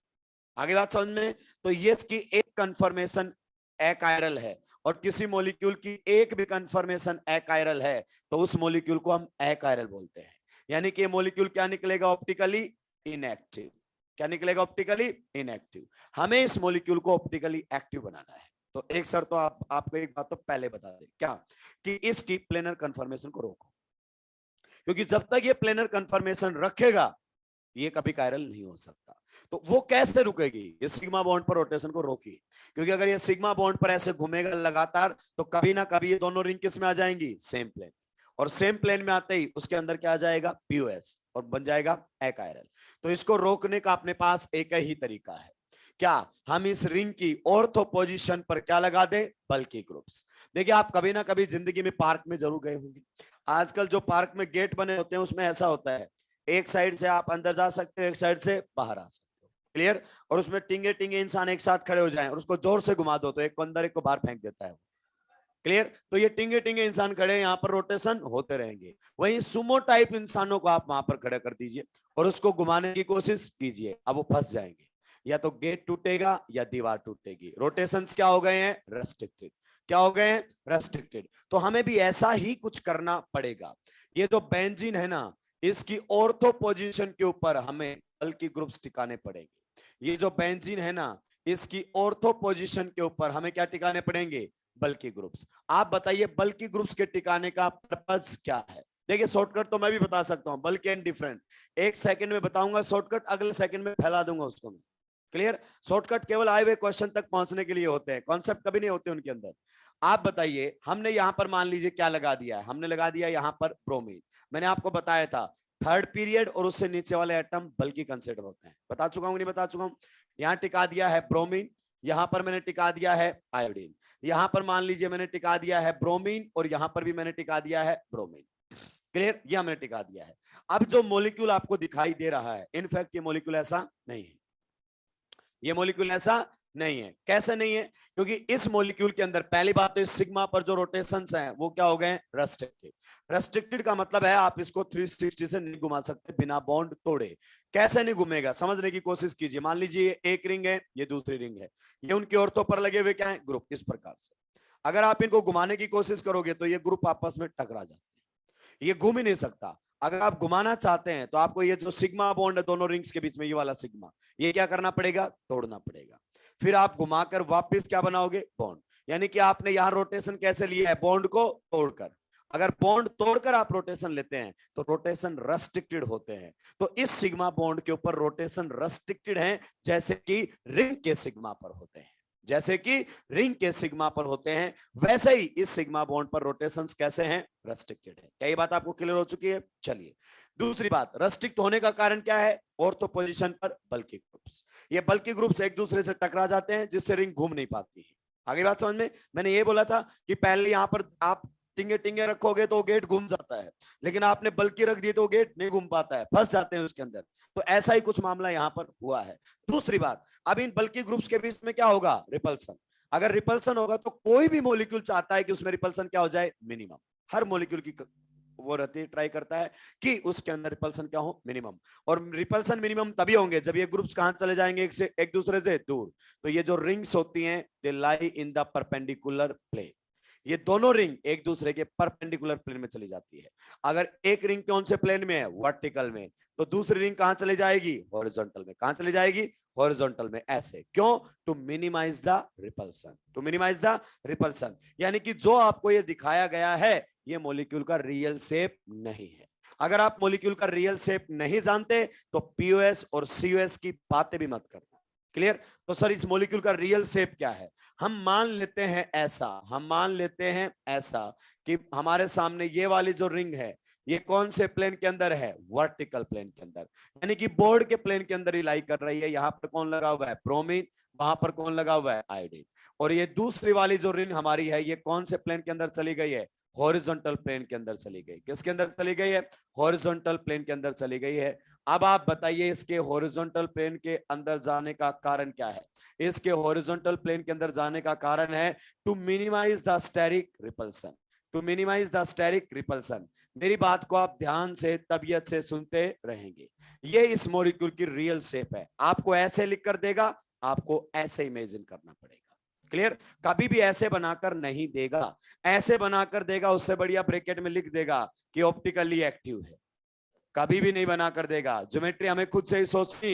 आगे बात समझ में? तो ये इसकी एक कंफर्मेशन एकायरल है, और किसी मॉलिक्यूल की एक भी कंफर्मेशन एकायरल है तो उस मॉलिक्यूल को हम एकायरल बोलते हैं। यानी कि ये मॉलिक्यूल क्या निकलेगा? Optically inactive. क्या निकलेगा? Optically inactive. हमें इस मॉलिक्यूल को ऑप्टिकली एक्टिव बनाना है। तो एक सर तो आपको एक बात तो पहले बता दें, क्या? कि इसकी प्लेनर कंफर्मेशन को रोको, क्योंकि जब तक ये प्लेनर कंफर्मेशन रखेगा ये कभी कायरल नहीं हो सकता। तो वो कैसे रुकेगी? ये सिग्मा बॉन्ड पर रोटेशन को रोकी, क्योंकि अगर ये सिग्मा बॉन्ड पर ऐसे घूमेगा लगातार तो कभी ना कभी ये दोनों रिंग किस में आ जाएंगी? Same plane. और सेम प्लेन में आते ही उसके अंदर क्या आ जाएगा? पीओएस, और बन जाएगा एकायरल। तो इसको रोकने का अपने पास एक ही तरीका है। क्या? हम इस रिंग की ऑर्थो पोजीशन पर क्या लगा दे? बल्कि ग्रुप्स। देखिए, आप कभी ना कभी जिंदगी में पार्क में जरूर गए होंगे। आजकल जो पार्क में गेट बने होते हैं उसमें ऐसा होता है, एक साइड से आप अंदर जा सकते हो, एक साइड से बाहर आ सकते हो। क्लियर? और उसमें टिंगे टिंगे इंसान एक साथ खड़े हो जाएं और उसको जोर से घुमा दो तो एक को अंदर एक को बाहर फेंक देता है। क्लियर? तो ये टिंगे टिंगे इंसान खड़े हैं, यहाँ पर रोटेशन होते रहेंगे। वहीं सुमो टाइप इंसानों को आप वहां पर खड़े कर दीजिए और उसको घुमाने की कोशिश कीजिए, अब वो फंस जाएंगे। या तो गेट टूटेगा या दीवार टूटेगी। रोटेशंस क्या हो गए हैं? रेस्ट्रिक्टेड। क्या हो गए हैं? रेस्ट्रिक्टेड। तो हमें भी ऐसा ही कुछ करना पड़ेगा। ये जो बेंजीन है ना, इसकी ऑर्थो पोजीशन के ऊपर हमें बल्कि ग्रुप्स टिकाने पड़ेंगे। ये जो बेंजीन है ना, इसकी ऑर्थो पोजीशन के ऊपर हमें क्या टिकाने पड़ेंगे? बल्कि ग्रुप्स। आप बताइए बल्कि ग्रुप्स के टिकाने का पर्पस क्या है? देखिए, शॉर्टकट तो मैं भी बता सकता हूं, बल्कि एंड डिफरेंट। एक सेकंड में बताऊंगा शॉर्टकट, अगले सेकंड में फैला दूंगा उसको मैं। क्लियर? शॉर्टकट केवल आए हुए क्वेश्चन तक पहुंचने के लिए होते हैं, कॉन्सेप्ट कभी नहीं होते उनके अंदर। आप बताइए, हमने यहां पर मान लीजिए क्या लगा दिया है? हमने लगा दिया यहां पर ब्रोमीन। मैंने आपको बताया था थर्ड पीरियड और उससे नीचे वाले एटम बल्कि कंसिडर होते हैं। बता चुका हूं नहीं बता चुका हूं? यहां टिका दिया है ब्रोमीन, यहां पर मैंने टिका दिया है आयोडीन, यहां पर मान लीजिए मैंने टिका दिया है ब्रोमीन, और यहां पर भी मैंने टिका दिया है ब्रोमीन। क्लियर, ये हमने टिका दिया है। अब जो मॉलिक्यूल आपको दिखाई दे रहा है, इनफैक्ट ये मॉलिक्यूल ऐसा नहीं है, ये मॉलिक्यूल ऐसा नहीं है। कैसे नहीं है? क्योंकि इस मॉलिक्यूल के अंदर पहली बात तो इस सिग्मा पर जो रोटेशंस हैं वो क्या हो गए? रेस्ट्रिक्टेड। रेस्ट्रिक्टेड का मतलब है आप इसको 360 से नहीं घुमा सकते बिना बॉन्ड तोड़े। कैसे नहीं घूमेगा समझने की कोशिश कीजिए। मान लीजिए एक रिंग है, ये दूसरी रिंग है, ये उनकी औरतों पर लगे हुए क्या है? ग्रुप। इस प्रकार से अगर आप इनको घुमाने की कोशिश करोगे तो ये ग्रुप आपस में टकरा जाते हैं, ये घूम ही नहीं सकता। अगर आप घुमाना चाहते हैं तो आपको ये जो सिग्मा बॉन्ड है दोनों रिंग्स के बीच में, ये वाला सिग्मा, ये क्या करना पड़ेगा? तोड़ना पड़ेगा। फिर आप घुमाकर वापस क्या बनाओगे? बॉन्ड। यानी कि आपने यहां रोटेशन कैसे लिया है? बॉन्ड को तोड़कर। अगर बॉन्ड तोड़कर आप रोटेशन लेते हैं तो रोटेशन रेस्ट्रिक्टेड होते हैं। तो इस सिग्मा बॉन्ड के ऊपर रोटेशन रेस्ट्रिक्टेड है, जैसे कि रिंग के सिग्मा पर होते हैं। जैसे कि रिंग के सिग्मा पर होते हैं वैसे ही इस सिग्मा बॉन्ड पर रोटेशंस कैसे हैं? रेस्ट्रिक्टेड है। क्या ये बात आपको क्लियर हो चुकी है? चलिए दूसरी बात, रेस्ट्रिक्ट होने का कारण क्या है? ऑर्थो पोजीशन पर बल्कि ग्रुप्स। ये बल्कि ग्रुप्स एक दूसरे से टकरा जाते हैं जिससे रिंग घूम नहीं पाती है। आगे बात समझ में? मैंने ये बोला था कि पहले यहां पर आप टिंगे टिंगे रखोगे तो गेट घूम जाता है, लेकिन आपने बल्कि रख दिए तो गेट नहीं घूम पाता है, फंस जाते हैं उसके अंदर। तो ऐसा ही कुछ मामला यहां पर हुआ है। दूसरी बात, अब इन बल्कि ग्रुप्स के बीच में क्या होगा? रिपल्सन। अगर रिपल्सन होगा तो कोई भी मॉलिक्यूल चाहता है कि उसमें रिपल्सन क्या हो जाए? मिनिमम। हर मॉलिक्यूल की वो रहती है, ट्राई करता है कि उसके अंदर रिपल्सन क्या हो? मिनिमम। और रिपल्सन मिनिमम तभी होंगे जब ये ग्रुप्स कहां चले जाएंगे? एक दूसरे से दूर। तो ये जो रिंग्स होती हैं दे लाई इन द परपेंडिकुलर प्लेन। ये दोनों रिंग एक दूसरे के परपेंडिकुलर प्लेन में चली जाती है। अगर एक रिंग कौन से प्लेन में है? वर्टिकल में। तो दूसरी रिंग कहां चली जाएगी? हॉरिजॉन्टल में। कहां चली जाएगी? हॉरिजॉन्टल में। ऐसे क्यों? To minimise the repulsion. To minimise the repulsion. यानी कि जो आपको ये दिखाया गया है ये मॉलिक्यूल का रियल शेप नहीं है। अगर आप मॉलिक्यूल का रियल शेप नहीं जानते तो पीओएस और सीओएस की बातें भी मत करना। क्लियर? तो सर इस मॉलिक्यूल का रियल शेप क्या है? हम मान लेते हैं ऐसा, हम मान लेते हैं ऐसा कि हमारे सामने ये वाली जो रिंग है ये कौन से प्लेन के अंदर है? वर्टिकल प्लेन के अंदर। यानी कि बोर्ड के प्लेन के अंदर ही लाई कर रही है। यहां पर कौन लगा हुआ है? ब्रोमीन। वहां पर कौन लगा हुआ है? आयोडीन। और ये दूसरी वाली जो रिंग हमारी है ये कौन से प्लेन के अंदर चली गई है? हॉरिजॉन्टल प्लेन के अंदर चली गई। किसके अंदर चली गई है? हॉरिजॉन्टल प्लेन के अंदर चली गई है। अब आप बताइए इसके हॉरिजॉन्टल प्लेन के अंदर जाने का कारण क्या है? इसके हॉरिजॉन्टल प्लेन के अंदर जाने का कारण है to minimise the steric repulsion. To minimise the steric repulsion. मेरी बात को आप ध्यान से तबीयत से सुनते रहेंगे। ये इस मॉलिक्यूल की रियल शेप है। आपको ऐसे लिख कर देगा, आपको ऐसे इमेजिन करना पड़ेगा। क्लियर? कभी भी ऐसे बनाकर नहीं देगा। ऐसे बनाकर देगा उससे बढ़िया ब्रैकेट में लिख देगा कि ऑप्टिकली एक्टिव है। कभी भी नहीं बनाकर देगा। ज्योमेट्री हमें खुद से ही सोचनी।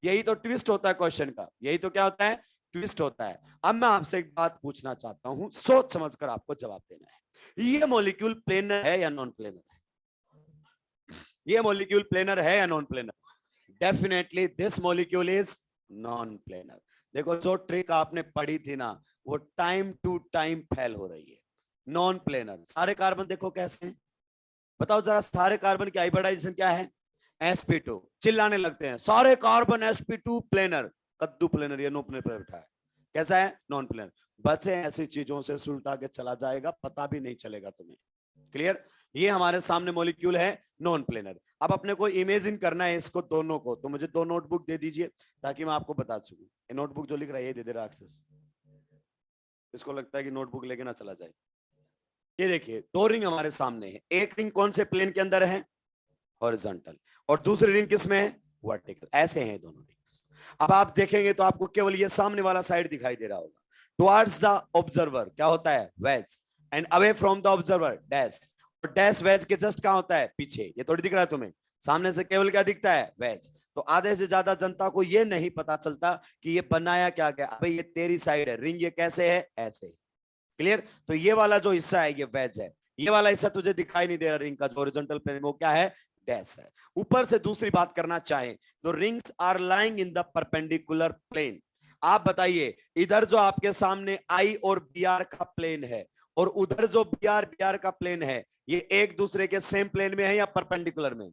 यही तो ट्विस्ट होता है क्वेश्चन का। यही तो क्या होता है? ट्विस्ट होता है। अब मैं आपसे एक बात पूछना चाहता हूं, सोच समझकर आपको जवाब देना है। ये मॉलिक्यूल प्लेनर है या नॉन प्लेनर है? ये मॉलिक्यूल प्लेनर है या non planar? Definitely this molecule is non planar. देखो जो ट्रिक आपने पढ़ी थी ना वो टाइम टू टाइम फेल हो रही है। Non planar. सारे कार्बन देखो कैसे हैं, बताओ जरा। सारे कार्बन की हाइब्रिडाइजेशन क्या है? sp2। चिल्लाने लगते हैं सारे कार्बन sp2 प्लेनर। कद्दू प्लेनर या नो प्लेनर बैठा है। कैसा है? Non planar. बचे ऐसी चीजों से सुलटा के चला जाएगा, पता भी नहीं चलेगा तुम्हें। क्लियर? ये हमारे सामने मॉलिक्यूल है नॉन प्लेनर। अब अपने को इमेजिन करना है इसको दोनों को। तो मुझे दो नोटबुक दे दीजिए ताकि मैं आपको बता सकूं। ये नोटबुक जो लिख रहा है ये दे दे रहा एक्सेस। इसको लगता है कि नोटबुक लेके ना चला जाए। ये देखिए दो रिंग हमारे सामने है। एक रिंग कौन से प्लेन के अंदर है? हॉरिजॉन्टल। और दूसरी रिंग किसमें है? वर्टिकल। ऐसे हैं दोनों रिंग्स। अब आप देखेंगे तो आपको केवल ये सामने वाला साइड दिखाई दे रहा होगा। टुवर्ड्स द ऑब्जर्वर क्या होता है? Wedge. And away from the observer dash. और डैश वेज के जस्ट कहां होता है? पीछे। ये थोड़ी दिख रहा है तुम्हें? सामने से केवल क्या दिखता है? वेज। तो आधे से ज्यादा जनता को ये नहीं पता चलता कि ये बनाया क्या गया। अबे ये तेरी साइड है, रिंग ये कैसे है? ऐसे। क्लियर? तो ये वाला जो हिस्सा है ये वेज है। ये वाला हिस्सा तुझे दिखाई नहीं दे रहा रिंग का जो हॉरिजॉन्टल प्लेन वो क्या है? डैश है। ऊपर से दूसरी बात करना चाहें तो rings are lying in the perpendicular plane. आप बताइए इधर जो आपके सामने आई और बी आर का प्लेन है और उधर जो बी आर का प्लेन है ये एक दूसरे के सेम प्लेन में है या परपेंडिकुलर में?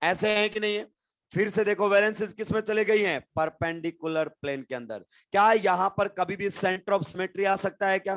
ऐसे है कि नहीं है? फिर से देखो वैलेंसेस किस में चले गई हैं? परपेंडिकुलर प्लेन के अंदर। क्या यहां पर कभी भी सेंटर ऑफ सिमेट्री आ सकता है क्या?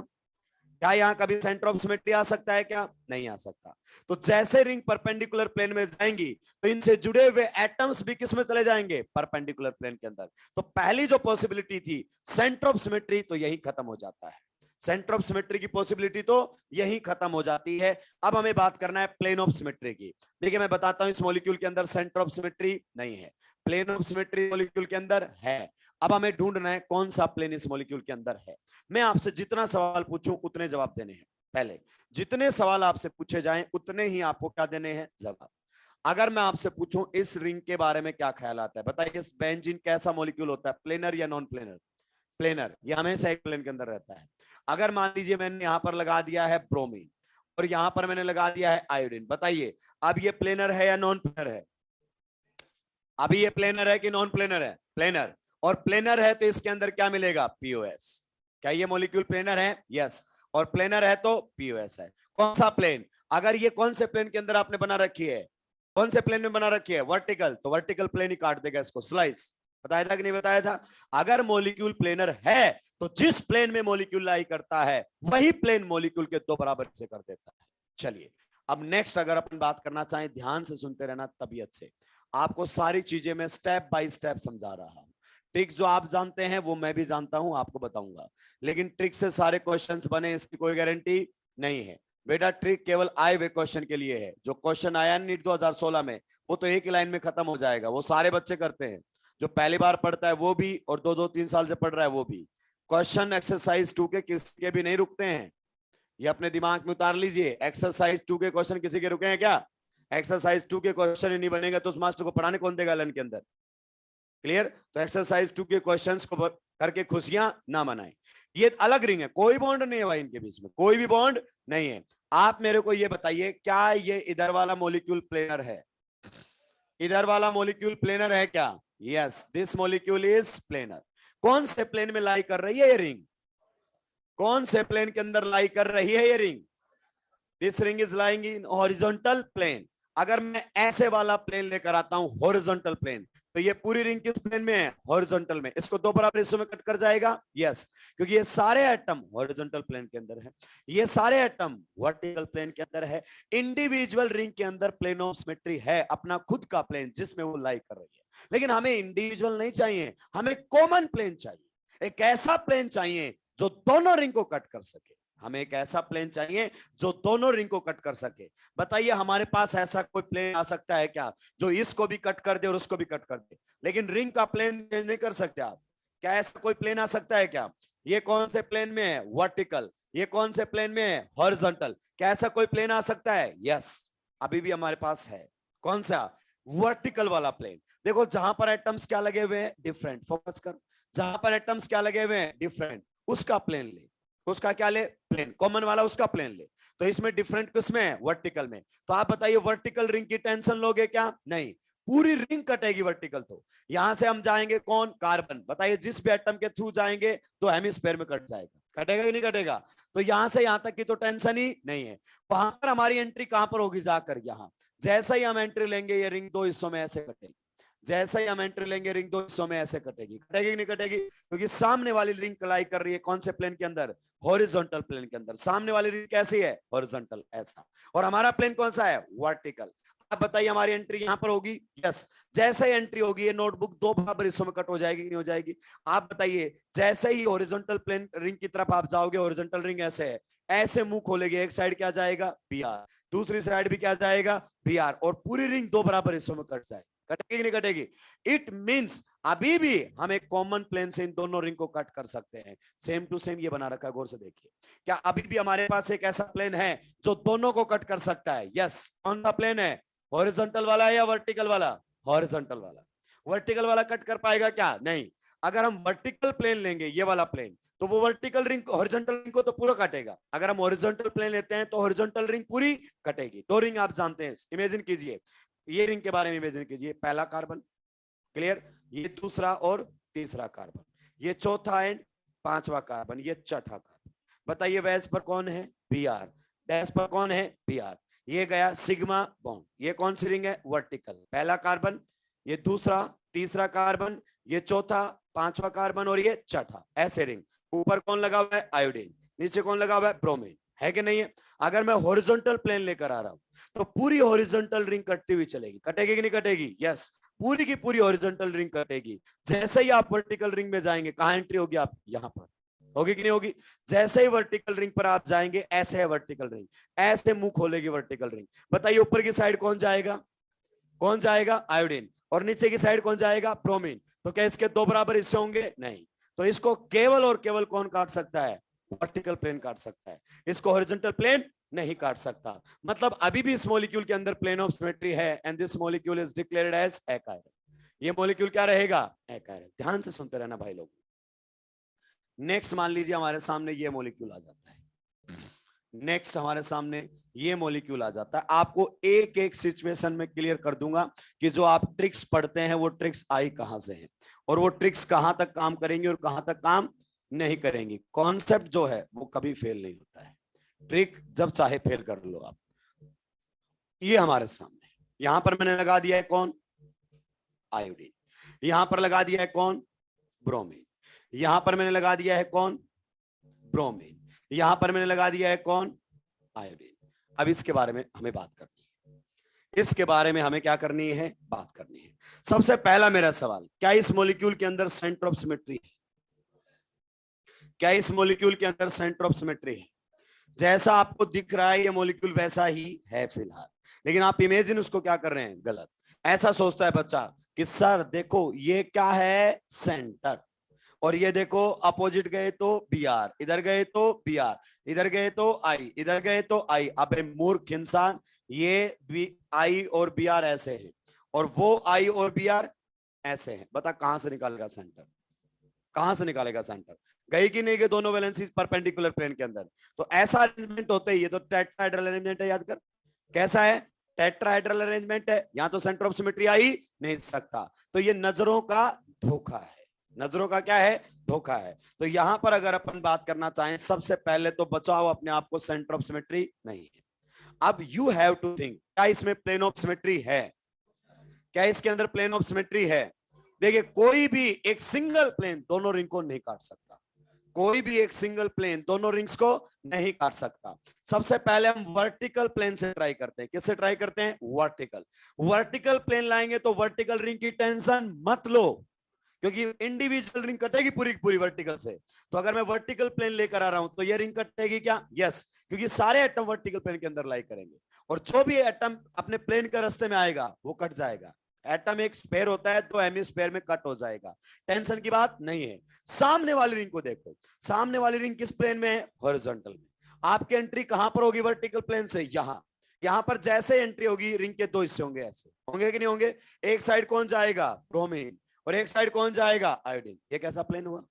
क्या यहाँ कभी सेंटर ऑफ सिमेट्री आ सकता है? क्या नहीं आ सकता। तो जैसे रिंग परपेंडिकुलर प्लेन में जाएंगी तो इनसे जुड़े हुए एटम्स भी किस में चले जाएंगे? परपेंडिकुलर प्लेन के अंदर। तो पहली जो पॉसिबिलिटी थी सेंटर ऑफ सिमेट्री, तो यही खत्म हो जाता है। सेंटर ऑफ सिमेट्री की पॉसिबिलिटी तो यही खत्म हो जाती है। अब हमें बात करना है प्लेन ऑफ सिमेट्री की। देखिए मैं बताता हूं, इस मॉलिक्यूल के अंदर सेंटर ऑफ सिमेट्री नहीं है, प्लेन ऑफ सिमेट्री मॉलिक्यूल के अंदर है। अब हमें ढूंढना है कौन सा प्लेन इस मॉलिक्यूल के अंदर है। मैं आपसे जितना सवाल पूछूं उतने जवाब देने हैं। पहले जितने सवाल आपसे पूछे जाएं उतने ही आपको क्या देने हैं? जवाब। अगर मैं आपसे पूछूं इस रिंग के बारे में क्या ख्याल आता है, बताइए इस बेंजीन कैसा मॉलिक्यूल होता है, प्लेनर या नॉन प्लेनर? प्लेनर, ये हमेशा एक प्लेन के अंदर रहता है। अगर मान लीजिए मैंने यहां पर लगा दिया है ब्रोमीन और यहां पर मैंने लगा दिया है आयोडीन, बताइए अब ये प्लेनर है या नॉन प्लेनर है? अभी ये प्लेनर है कि नॉन प्लेनर है? प्लेनर। और प्लेनर है तो इसके अंदर क्या मिलेगा? पीओएस। क्या ये मॉलिक्यूल प्लेनर है? यस। और प्लेनर है तो पीओएस है। कौन सा प्लेन? अगर ये कौन से प्लेन के अंदर आपने बना रखी है? कौन से प्लेन में बना रखी है? वर्टिकल, तो वर्टिकल प्लेन ही काट देगा इसको, स्लाइस। बताया था कि नहीं बताया था? अगर मॉलिक्यूल प्लेनर है तो जिस प्लेन में मॉलिक्यूल लाई करता है वही प्लेन मॉलिक्यूल के दो बराबर से कर देता है। चलिए अब नेक्स्ट अगर अपन बात करना चाहें, ध्यान से सुनते रहना तबीयत से, आपको सारी चीजें मैं स्टेप बाय स्टेप समझा रहा हूं। ट्रिक जो आप जानते हैं वो मैं भी जानता हूं, आपको बताऊंगा, लेकिन ट्रिक से सारे क्वेश्चंस बने इसकी कोई गारंटी नहीं है बेटा। ट्रिक केवल आए हुए क्वेश्चन के लिए है। जो क्वेश्चन आया नीट 2016 में वो तो एक ही लाइन में खत्म हो जाएगा, वो सारे बच्चे करते हैं। जो पहली बार पढ़ता है वो भी, और 2-2-3 साल से पढ़ रहा है वो भी। क्वेश्चन एक्सरसाइज 2 के किसी के भी नहीं रुकते हैं, ये अपने दिमाग में उतार लीजिए। एक्सरसाइज 2 के क्वेश्चन किसी के रुके हैं क्या? एक्सरसाइज 2 के क्वेश्चन ही नहीं बनेगा तो उस मास्टर को पढ़ाने कौन देगा लन के अंदर? क्लियर? तो एक्सरसाइज 2 के क्वेश्चंस को करके खुशियां ना मनाएं। ये अलग रिंग है, कोई बॉन्ड नहीं है भाई इनके बीच में, कोई भी बॉन्ड नहीं है। आप मेरे को ये बताइए, क्या ये इधर वाला मॉलिक्यूल प्लेनर है? इधर वाला मॉलिक्यूल प्लेनर है क्या? Yes, this molecule is planar. कौन से प्लेन में लाई कर रही है ये रिंग? कौन से प्लेन के अंदर लाई कर रही है ये ring? This ring is lying in horizontal plane. अगर मैं ऐसे वाला प्लेन लेकर आता हूं हॉरिजॉन्टल प्लेन, तो ये पूरी रिंग किस प्लेन में है? हॉरिजॉन्टल में। इसको दो बराबर हिस्सों में कट कर जाएगा। यस, क्योंकि ये सारे एटम हॉरिजॉन्टल प्लेन के अंदर है, ये सारे एटम वर्टिकल प्लेन के अंदर है। इंडिविजुअल रिंग के अंदर प्लेन ऑफ सिमेट्री है, अपना खुद का प्लेन जिसमें वो लाई कर रही है। लेकिन हमें इंडिविजुअल नहीं चाहिए, हमें कॉमन प्लेन चाहिए। एक ऐसा प्लेन चाहिए जो दोनों रिंग को कट कर सके। हमें एक ऐसा प्लेन चाहिए जो दोनों रिंग को कट कर सके। बताइए हमारे पास ऐसा कोई प्लेन आ सकता है क्या जो इसको भी कट कर दे और उसको भी कट कर दे, लेकिन रिंग का प्लेन चेंज नहीं कर सकते आप? क्या ऐसा कोई प्लेन आ सकता है क्या? ये कौन से प्लेन में है? वर्टिकल। ये कौन से प्लेन में है? हॉरिजॉन्टल। क्या ऐसा कोई प्लेन आ सकता है? यस, अभी भी हमारे पास है। कौन सा? वर्टिकल वाला प्लेन। देखो जहां पर एटम्स क्या लगे हुए हैं? डिफरेंट। फोकस कर, जहां पर एटम्स क्या लगे हुए हैं? डिफरेंट। उसका प्लेन ले, उसका क्या ले? प्लेन। कॉमन वाला उसका प्लेन ले। तो इसमें डिफरेंट किसमें है? वर्टिकल में। तो आप बताइए वर्टिकल रिंग की टेंशन लोगे क्या? नहीं, पूरी रिंग कटेगी वर्टिकल। तो यहां से हम जाएंगे कौन? कार्बन। बताइए जिस भी एटम के थ्रू जाएंगे तो हेमिस्फीयर में कट जाएगा, कटेगा कि नहीं कटेगा? तो यहां से यहां तक की तो टेंशन ही नहीं है। वहां पर हमारी एंट्री कहां पर होगी? जाकर यहां। जैसा ही हम एंट्री लेंगे ये रिंग दो हिस्सों में ऐसे कटेगी। जैसा ही हम एंट्री लेंगे रिंग दो हिस्सों में ऐसे कटेगी। कटेगी कि नहीं कटेगी? क्योंकि सामने वाली रिंग क्लाई कर रही है कौन से प्लेन के अंदर? हॉरिजॉन्टल प्लेन के अंदर। सामने वाली रिंग कैसी है? हॉरिजॉन्टल, ऐसा। और हमारा प्लेन कौन सा है? वर्टिकल। आप बताइए हमारी एंट्री यहां पर होगी। यस, जैसे ही एंट्री होगी ये नोटबुक दो बराबर हिस्सों में कट हो जाएगी, नहीं हो जाएगी? आप बताइए जैसे ही हॉरिजॉन्टल प्लेन रिंग की तरफ आप जाओगे, हॉरिजॉन्टल रिंग ऐसे है, ऐसे मुंह खोलेगे, एक साइड क्या जाएगा? बीआर, दूसरी साइड भी क्या जाएगा? बीआर, और पूरी रिंग दो बराबर हिस्सों में कट जाएगी। कटेगी कि नहीं कटेगी? इट मींस अभी भी हम एक कॉमन प्लेन से इन दोनों रिंग को कट कर सकते हैं। सेम टू सेम ये बना रखा है, गौर से देखिए। क्या अभी भी हमारे पास एक ऐसा प्लेन है जो दोनों को कट कर सकता है? यस। कौन सा प्लेन है? हॉरिजॉन्टल वाला है या वर्टिकल वाला? हॉरिजॉन्टल वाला। वर्टिकल वाला कट कर पाएगा क्या? नहीं। अगर हम वर्टिकल प्लेन लेंगे, ये वाला प्लेन, तो वो वर्टिकल रिंग हॉरिजॉन्टल रिंग को तो पूरा काटेगा। अगर हम हॉरिजॉन्टल प्लेन लेते हैं तो हॉरिजॉन्टल रिंग पूरी कटेगी। दो रिंग आप जानते हैं, इमेजिन कीजिए। ये रिंग के बारे में इमेजिन कीजिए। पहला कार्बन, क्लियर? ये दूसरा और तीसरा कार्बन, ये चौथा एंड पांचवा कार्बन, ये छठा कार्बन। बताइए वैज पर कौन है? Br। डैश पर कौन है? Br। ये गया सिग्मा बॉन्ड। ये कौन सी रिंग है? वर्टिकल। पहला कार्बन, ये दूसरा, तीसरा कार्बन, ये चौथा, पांचवा कार्बन और ये छठा, ऐसे रिंग। ऊपर कौन लगा हुआ है? आयोडीन। नीचे कौन लगा हुआ है, ब्रोमीन, है कि नहीं है। अगर मैं हॉरिजॉन्टल प्लेन लेकर आ रहा हूं तो पूरी हॉरिजॉन्टल रिंग कटती हुई चलेगी, कटेगी कि नहीं कटेगी, यस, पूरी की पूरी हॉरिजॉन्टल रिंग कटेगी। जैसे ही आप वर्टिकल रिंग में जाएंगे, कहां एंट्री होगी, आप यहां पर, होगी कि नहीं होगी। जैसे ही वर्टिकल रिंग पर आप जाएंगे, ऐसे है वर्टिकल रिंग, ऐसे मुंह खोलेगी वर्टिकल रिंग। बताइए ऊपर की साइड कौन जाएगा, कौन जाएगा, आयोडीन, और नीचे की साइड कौन जाएगा, ब्रोमीन। तो क्या इसके दो बराबर हिस्से होंगे, नहीं। तो इसको केवल और केवल कौन काट सकता है, वर्टिकल प्लेन काट सकता है, इसको हॉरिजॉन्टल प्लेन नहीं काट सकता। मतलब अभी भी इस मॉलिक्यूल के अंदर प्लेन ऑफ सिमेट्री है, and this molecule is declared as achiral. ये मॉलिक्यूल क्या रहेगा, एकायरल। ध्यान से सुनते रहना भाई लोग। नेक्स्ट मान लीजिए हमारे सामने ये मॉलिक्यूल आ जाता है, नेक्स्ट हमारे सामने ये मॉलिक्यूल आ जाता है। आपको एक एक सिचुएशन में क्लियर कर दूंगा कि जो आप ट्रिक्स पढ़ते हैं वो ट्रिक्स आई कहां से हैं, और वो ट्रिक्स कहां तक काम करेंगे और कहां तक काम नहीं करेंगी। कॉन्सेप्ट जो है वो कभी फेल नहीं होता है, ट्रिक जब चाहे फेल कर लो आप। ये हमारे सामने, यहां पर मैंने लगा दिया है कौन, आयोडीन, यहां पर लगा दिया है कौन, ब्रोमीन, यहां पर मैंने लगा दिया है कौन, ब्रोमीन, यहां पर मैंने लगा दिया है कौन, आयोडीन। अब इसके बारे में हमें बात करनी है, इसके बारे में हमें क्या करनी है, बात करनी है। सबसे पहला मेरा सवाल, क्या इस मॉलिक्यूल के अंदर सेंटर ऑफ सिमेट्री है, क्या इस मॉलिक्यूल के अंदर सेंटर ऑफ सिमेट्री है। जैसा आपको दिख रहा है ये मॉलिक्यूल वैसा ही है फिलहाल, लेकिन आप इमेजिन उसको क्या कर रहे हैं, गलत। ऐसा सोचता है बच्चा कि सर देखो ये क्या है, सेंटर, और ये देखो अपोजिट गए तो बी आर, इधर गए तो बी आर, इधर गए तो आई, इधर गए तो आई। अबे मूर्ख इंसान, ये बी आई और बी आर ऐसे हैं, और वो आई और बी आर ऐसे हैं। बता कहां से निकालेगा सेंटर, कहां से निकालेगा सेंटर, गई कि नहीं गई दोनों वैलेंसी परपेंडिकुलर प्लेन के अंदर। तो ऐसा अरेंजमेंट होता ही है, तो टेट्राहेड्रल अरेंजमेंट है, याद कर कैसा है, टेट्राहेड्रल अरेंजमेंट है। यहां तो सेंटर ऑफ सिमेट्री आ ही नहीं सकता, तो ये नजरों का धोखा है, नजरों का क्या है, धोखा है। तो यहां पर अगर अपन बात करना चाहें, सबसे पहले तो बचाओ अपने आप को, सेंटर ऑफ सिमेट्री नहीं है। अब यू हैव टू थिंक, क्या इसमें प्लेन ऑफ सिमेट्री है, क्या इसके अंदर प्लेन ऑफ सिमेट्री है। देखिए कोई भी एक सिंगल प्लेन दोनों रिंग को नहीं काट सकता, कोई भी एक सिंगल प्लेन दोनों रिंग्स को नहीं काट सकता। सबसे पहले हम वर्टिकल प्लेन से ट्राई करते हैं, किससे ट्राई करते हैं, वर्टिकल। वर्टिकल प्लेन लाएंगे तो वर्टिकल रिंग की टेंशन मत लो, क्योंकि इंडिविजुअल रिंग कटेगी पूरी पूरी वर्टिकल से। तो अगर मैं वर्टिकल प्लेन लेकर आ रहा हूं तो ये रिंग कटेगी क्या, यस, क्योंकि सारे एटम वर्टिकल प्लेन के अंदर लाई करेंगे, और जो भी एटम अपने प्लेन के रास्ते में आएगा वो कट जाएगा। एटम एक स्फेयर होता है तो हेमिस्फेयर में कट हो जाएगा, टेंशन की बात नहीं है। सामने वाली रिंग को देखो, सामने वाली रिंग किस प्लेन में है, हॉरिजॉन्टल में। आपकी एंट्री कहां पर होगी, वर्टिकल प्लेन से, यहां पर जैसे एंट्री होगी रिंग के दो हिस्से होंगे, ऐसे होंगे कि नहीं होंगे। एक साइड कौन जाएगा, ब्रोमीन, और एक साइड कौन जाएगा, आयोडीन। ये कैसा प्लेन हुआ,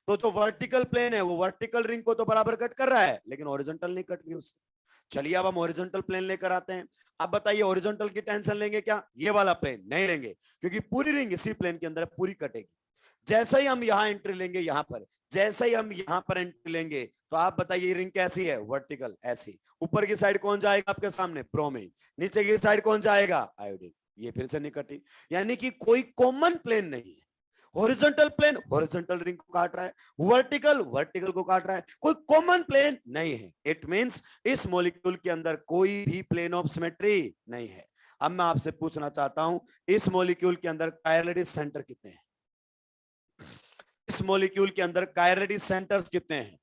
तो जो वर्टिकल प्लेन है वो वर्टिकल रिंग को तो बराबर कट कर रहा है, लेकिन हॉरिजॉन्टल नहीं कट रही उससे। चलिए अब हम हॉरिजॉन्टल प्लेन लेकर आते हैं। अब बताइए हॉरिजॉन्टल की टेंशन लेंगे क्या, ये वाला प्लेन नहीं लेंगे, क्योंकि पूरी रिंग इसी प्लेन के अंदर पूरी कटेगी। जैसे ही हम यहाँ एंट्री लेंगे, यहाँ पर जैसे ही हम यहाँ पर एंट्री लेंगे, तो आप बताइए रिंग कैसी है, वर्टिकल, ऐसी। ऊपर की साइड कौन जाएगा आपके सामने, ब्रोमीन, नीचे की साइड कौन जाएगा, आयोडीन। ये फिर से नहीं कटी, यानी कि कोई कॉमन प्लेन नहीं है। हॉरिजॉन्टल प्लेन हॉरिजॉन्टल रिंग को काट रहा है, वर्टिकल वर्टिकल को काट रहा है, कोई कॉमन प्लेन नहीं है। इट मींस इस मॉलिक्यूल के अंदर कोई भी प्लेन ऑफ सिमेट्री नहीं है। अब मैं आपसे पूछना चाहता हूं, इस मॉलिक्यूल के अंदर कायरलिटी सेंटर कितने हैं, इस मॉलिक्यूल के अंदर कायरलिटी सेंटर्स कितने हैं।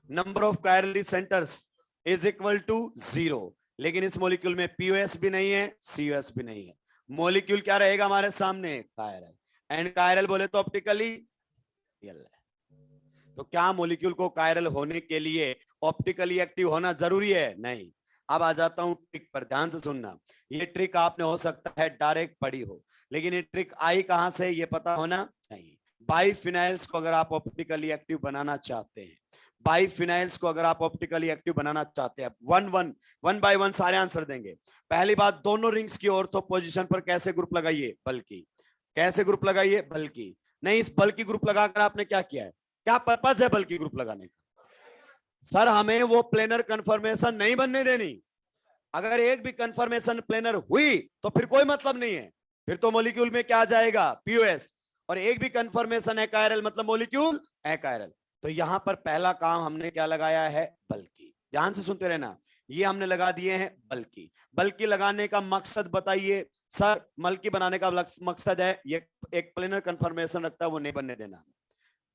Number of chirality centres is equal to 0, लेकिन इस मॉलिक्यूल में पीओएस भी नहीं है, सीओएस भी नहीं है। मॉलिक्यूल क्या रहेगा हमारे सामने, कायरल, एंड कायरल बोले तो ऑप्टिकली रियल है। तो क्या मॉलिक्यूल को कायरल होने के लिए ऑप्टिकली एक्टिव होना जरूरी है, नहीं। अब आ जाता हूं ट्रिक पर, ध्यान से सुनना। ये ट्रिक आपने हो सकता है डायरेक्ट पढ़ी हो, लेकिन ये ट्रिक आई कहां से ये पता होना चाहिए। बाइफिनाइल्स को अगर आप ऑप्टिकली एक्टिव बनाना चाहते हैं, बाइफिनाइल्स को अगर आप ऑप्टिकली एक्टिव बनाना चाहते हैं, वन बाय वन सारे आंसर देंगे। पहली बात, दोनों रिंग्स की ऑर्थो पोजीशन पर कैसे ग्रुप लगाइए, बल्कि, कैसे ग्रुप लगाइए, बल्कि। नहीं, इस बल्कि ग्रुप लगाकर आपने क्या किया है, क्या पर्पज है बल्कि ग्रुप लगाने का, सर हमें वो प्लेनर कंफर्मेशन नहीं बनने देनी। अगर एक भी कंफर्मेशन प्लेनर हुई तो फिर कोई मतलब नहीं है, फिर तो मॉलिक्यूल में क्या आ जाएगा, पीओएस। और एक भी कंफर्मेशन है कायरल, मतलब मॉलिक्यूल है कायरल। तो यहां पर पहला काम हमने क्या लगाया है, बल्कि। ध्यान से सुनते रहना, ये हमने लगा दिए हैं बल्कि। बल्कि लगाने का मकसद बताइए सर। बल्कि बनाने का मकसद है ये एक प्लेनर कंफर्मेशन रखता है, वो नहीं बनने देना।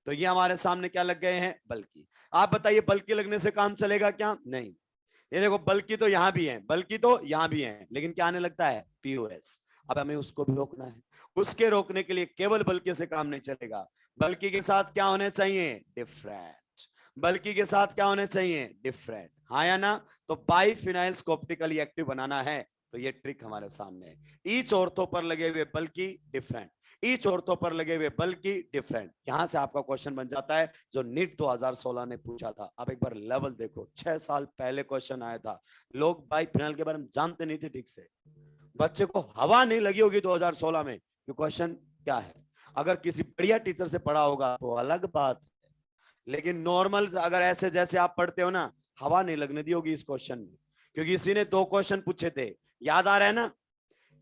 तो ये हमारे सामने क्या लग गए हैं, बल्कि। आप बताइए बल्कि लगने से काम चलेगा क्या, नहीं। ये देखो बल्कि तो यहां भी है, बल्कि तो यहां भी है, लेकिन क्या आने लगता है, पीओएस। अब हमें उसको भी रोकना है। उसके रोकने के लिए केवल बल्कि से काम नहीं चलेगा। बल्कि के साथ क्या होने चाहिए, डिफरेंट। बल्कि के साथ क्या होने चाहिए, डिफरेंट, हाँ या ना। तो बाई फिनाइल्स को ऑप्टिकली एक्टिव बनाना है, तो ये ट्रिक हमारे सामने है। ईच ऑर्थो पर लगे हुए बल्कि डिफरेंट, ईच ऑर्थो पर लगे हुए बल्कि डिफरेंट। यहां से आपका क्वेश्चन बन जाता है जो नीट 2016 ने पूछा था। अब एक बार लेवल देखो, 6 साल पहले क्वेश्चन आया था। लोग बाई फिनाइल के बारे में जानते नहीं थे ठीक से। बच्चे को हवा नहीं लगी होगी 2016 में कि क्वेश्चन क्या है। अगर किसी बढ़िया टीचर से पढ़ा होगा तो अलग बात, लेकिन नॉर्मल अगर ऐसे जैसे आप पढ़ते हो ना, हवा नहीं लगने दी होगी इस क्वेश्चन में। क्योंकि इसी ने 2 क्वेश्चन पूछे थे, याद आ रहा है ना।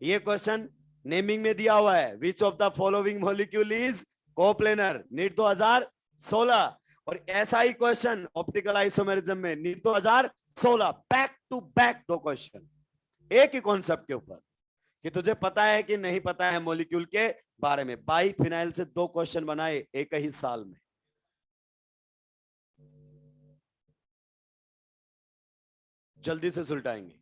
ये क्वेश्चन नेमिंग में दिया हुआ है, which of the following molecule is coplanar, NEET 2016। और ऐसा ही क्वेश्चन ऑप्टिकल आइसोमेरिज्म में NEET 2016, back to back 2 question एक ही कॉन्सेप्ट के ऊपर, कि तुझे पता है कि नहीं पता है मॉलिक्यूल के बारे में। बाई फिनाइल से 2 क्वेश्चन बनाए एक ही साल में। जल्दी से सुलटाएंगे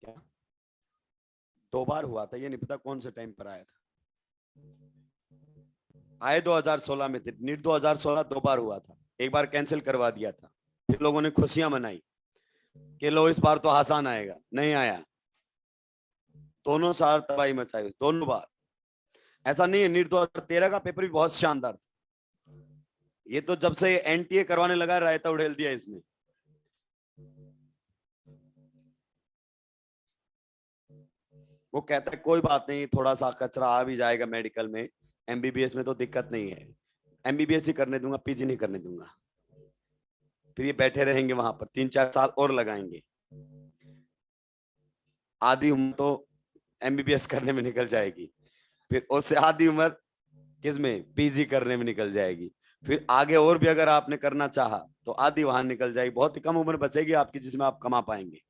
क्या। 2 बार हुआ था, ये नहीं पता कौन से टाइम पर आया था। आए 2016 में थे, नीट 2016 2 बार हुआ था। एक बार कैंसिल करवा दिया था, फिर लोगों ने खुशियां मनाई कि लो इस बार तो आसान आएगा, नहीं आया। दोनों साल तबाही मचाई दोनों बार। ऐसा नहीं है, नीट 2013 का पेपर भी बहुत शानदार था। ये तो जब से एनटीए करवाने लगा रायता उड़ेल दिया इसने। वो कहता है कोई बात नहीं, थोड़ा सा कचरा आ भी जाएगा मेडिकल में, एमबीबीएस में तो दिक्कत नहीं है। एमबीबीएस ही करने दूंगा, पीजी नहीं करने दूंगा। फिर ये बैठे रहेंगे वहां पर, 3-4 साल और लगाएंगे। आधी उम्र तो एमबीबीएस करने में निकल जाएगी, फिर उससे आधी उम्र किसमें, पीजी करने में निकल जाएगी। फिर आगे और भी अगर आपने करना चाहा तो आधी वहां निकल जाएगी, बहुत ही कम उम्र बचेगी आपकी जिसमें आप कमा पाएंगे।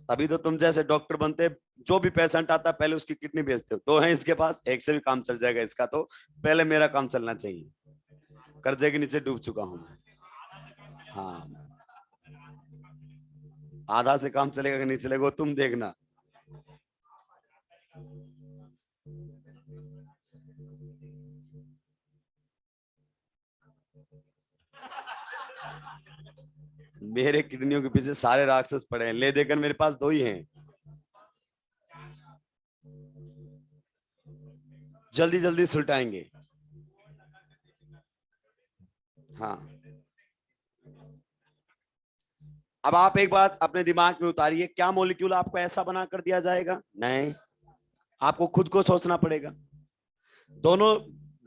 अभी तो तुम जैसे डॉक्टर बनते, जो भी पेशेंट आता पहले उसकी किडनी बेचते हो। 2 है इसके पास, एक से भी काम चल जाएगा इसका, तो पहले मेरा काम चलना चाहिए। कर्जे के नीचे डूब चुका हूं मैं। हाँ, आधा से काम चलेगा कि नहीं चलेगा वो तुम देखना। मेरे किडनियों के पीछे सारे राक्षस पड़े हैं, ले देकर मेरे पास 2 ही हैं। जल्दी जल्दी सुलटाएंगे। हाँ, अब आप एक बात अपने दिमाग में उतारिए, क्या मॉलिक्यूल आपको ऐसा बना कर दिया जाएगा, नहीं। आपको खुद को सोचना पड़ेगा। दोनों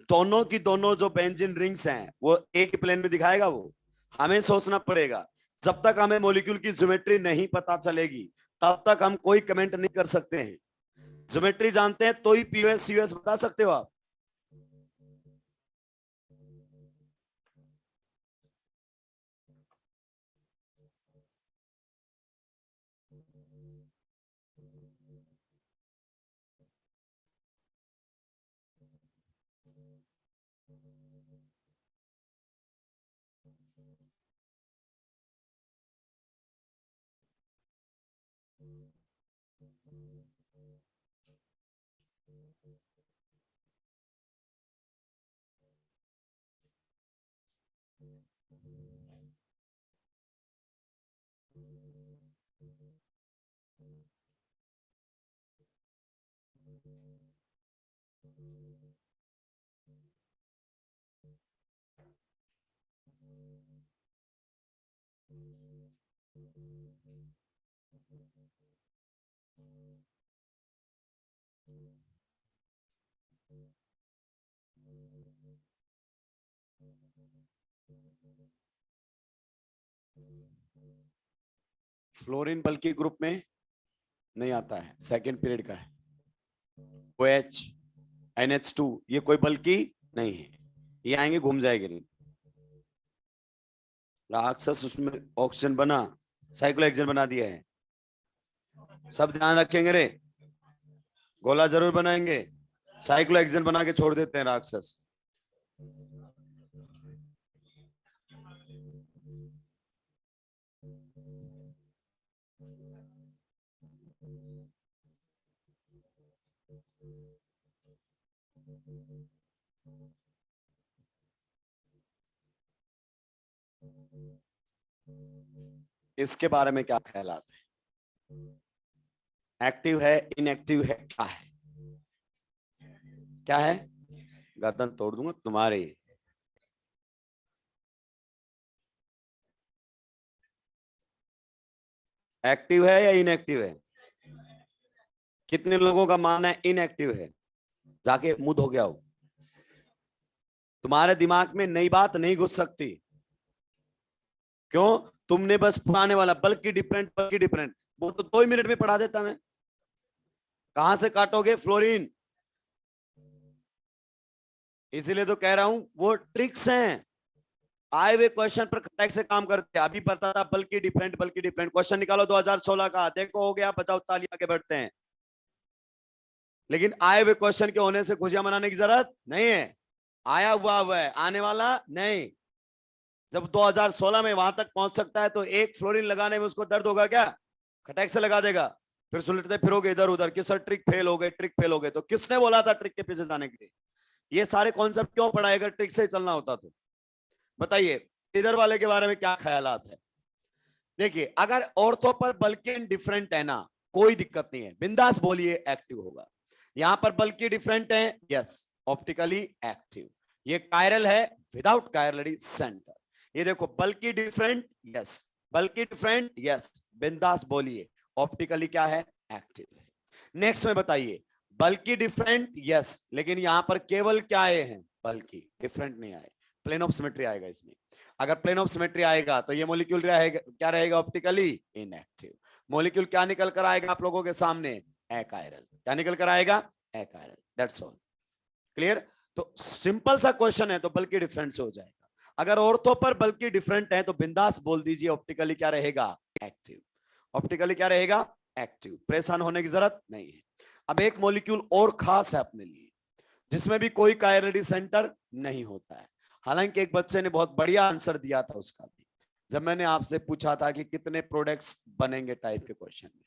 दोनों की दोनों जो बेंजीन रिंग्स हैं वो एक ही प्लेन में दिखाएगा, वो हमें सोचना पड़ेगा। जब तक हमें मॉलिक्यूल की ज्योमेट्री नहीं पता चलेगी तब तक हम कोई कमेंट नहीं कर सकते हैं। ज्योमेट्री जानते हैं तो ही पीओएस यूएस बता सकते हो आप। फ्लोरीन बल्कि ग्रुप में नहीं आता है, सेकेंड पीरियड का है। OH, NH2, ये कोई बल्कि नहीं है, ये आएंगे घूम जाएंगे नहीं। राक्षस उसमें ऑक्सीजन बना, साइक्लोहेक्सेन बना दिया है। सब ध्यान रखेंगे रे, गोला जरूर बनाएंगे, साइक्लोहेक्सेन बना के छोड़ देते हैं राक्षस। इसके बारे में क्या ख्याल है? एक्टिव है, इनएक्टिव है, क्या है? क्या है? गर्दन तोड़ दूंगा तुम्हारे। एक्टिव है या इनएक्टिव है? कितने लोगों का मानना है इनएक्टिव है? जाके मुंह धो गया हो। तुम्हारे दिमाग में नई बात नहीं घुस सकती। क्यों? तुमने बस पुराने वाला बल्कि डिफरेंट, बल्कि डिफरेंट, वो तो 2 ही मिनट में पढ़ा देता मैं। कहां से काटोगे फ्लोरीन? इसीलिए तो कह रहा हूं वो ट्रिक्स हैं, आए हुए क्वेश्चन पर खटक से काम करते हैं। अभी पता था बल्कि डिफरेंट, बल्कि डिफरेंट, क्वेश्चन निकालो 2016 का, देखो हो गया, बचाओ ताली, आगे बढ़ते हैं। लेकिन आए हुए क्वेश्चन के होने से खुशियां मनाने की जरूरत नहीं है। आया हुआ है, आने वाला नहीं। जब 2016 में वहां तक पहुंच सकता है तो एक फ्लोरीन लगाने में उसको दर्द होगा क्या? खटक से लगा देगा। फिर सुलटते फिरोगे इधर उधर कि सर ट्रिक फेल हो गए, ट्रिक फेल हो गए। तो किसने बोला था ट्रिक के पीछे जाने के लिए? ये सारे कॉन्सेप्ट क्यों पढ़ाए अगर ट्रिक से चलना होता तो? बताइए इधर वाले के बारे में क्या ख्यालात है? देखिए अगर ऑर्थो पर बल्कि डिफरेंट है ना, कोई दिक्कत नहीं है, बिंदास बोलिए, एक्टिव होगा। यहां पर बल्कि डिफरेंट है, यस, ऑप्टिकली एक्टिव। ये कायरल है विदाउट कायरलरी सेंटर। ये देखो बल्कि डिफरेंट, यस, बल्कि डिफरेंट, यस, बिंदास बोलिए, ऑप्टिकली क्या है? एक्टिव है। नेक्स्ट में बताइए, बल्कि डिफरेंट, यस, लेकिन यहां पर केवल क्या आए हैं? बल्कि, डिफरेंट नहीं आए। प्लेन ऑफ सिमेट्री आएगा इसमें। अगर प्लेन ऑफ सिमेट्री आएगा तो ये मॉलिक्यूल रहेगा क्या? रहेगा ऑप्टिकली इनएक्टिव। मॉलिक्यूल क्या निकल कर आएगा आप लोगों के सामने? अकायरल। क्या निकल कर आएगा? अकायरल। That's all. क्लियर? तो सिंपल सा क्वेश्चन है, तो बल्कि डिफरेंट से हो जाएगा। अगर ऑर्थो पर बल्कि डिफरेंट है तो बिंदास बोल दीजिए ऑप्टिकली क्या रहेगा? एक्टिव। ऑप्टिकली क्या रहेगा? एक्टिव। परेशान होने की जरूरत नहीं है। अब एक मॉलिक्यूल और खास है अपने लिए, जिसमें भी कोई कायरली सेंटर नहीं होता है। हालांकि एक बच्चे ने बहुत बढ़िया आंसर दिया था उसका भी, जब मैंने आपसे पूछा था कि कितने प्रोडक्ट्स बनेंगे टाइप के क्वेश्चन में।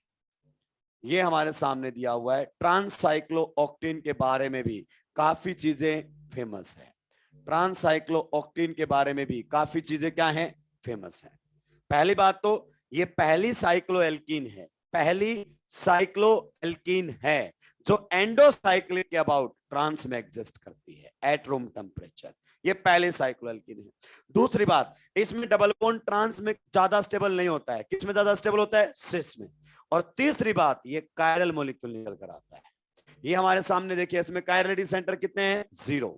ये हमारे सामने दिया हुआ है। ट्रांससाइक्लोऑक्टेन के बारे में भी काफी चीजें फेमस है। ट्रांससाइक्लोऑक्टेन के बारे में भी काफी चीजें क्या है? फेमस है। पहली बात तो ये पहली साइक्लोएल्कीन है, पहली साइक्लोएल्कीन है जो एंडोसाइक्लिक के अबाउट ट्रांस में एग्जिस्ट करती है एट रूम टेम्परेचर। ये पहले साइक्लोएल्कीन है। दूसरी बात, इसमें डबल बॉन्ड ट्रांस में ज्यादा स्टेबल नहीं होता है। किस में ज्यादा स्टेबल होता है? सिस में। और तीसरी बात, ये कायरल मॉलिक्यूल निकल कर आता है। ये हमारे सामने देखिए, इसमें कायरलिटी सेंटर कितने हैं? 0,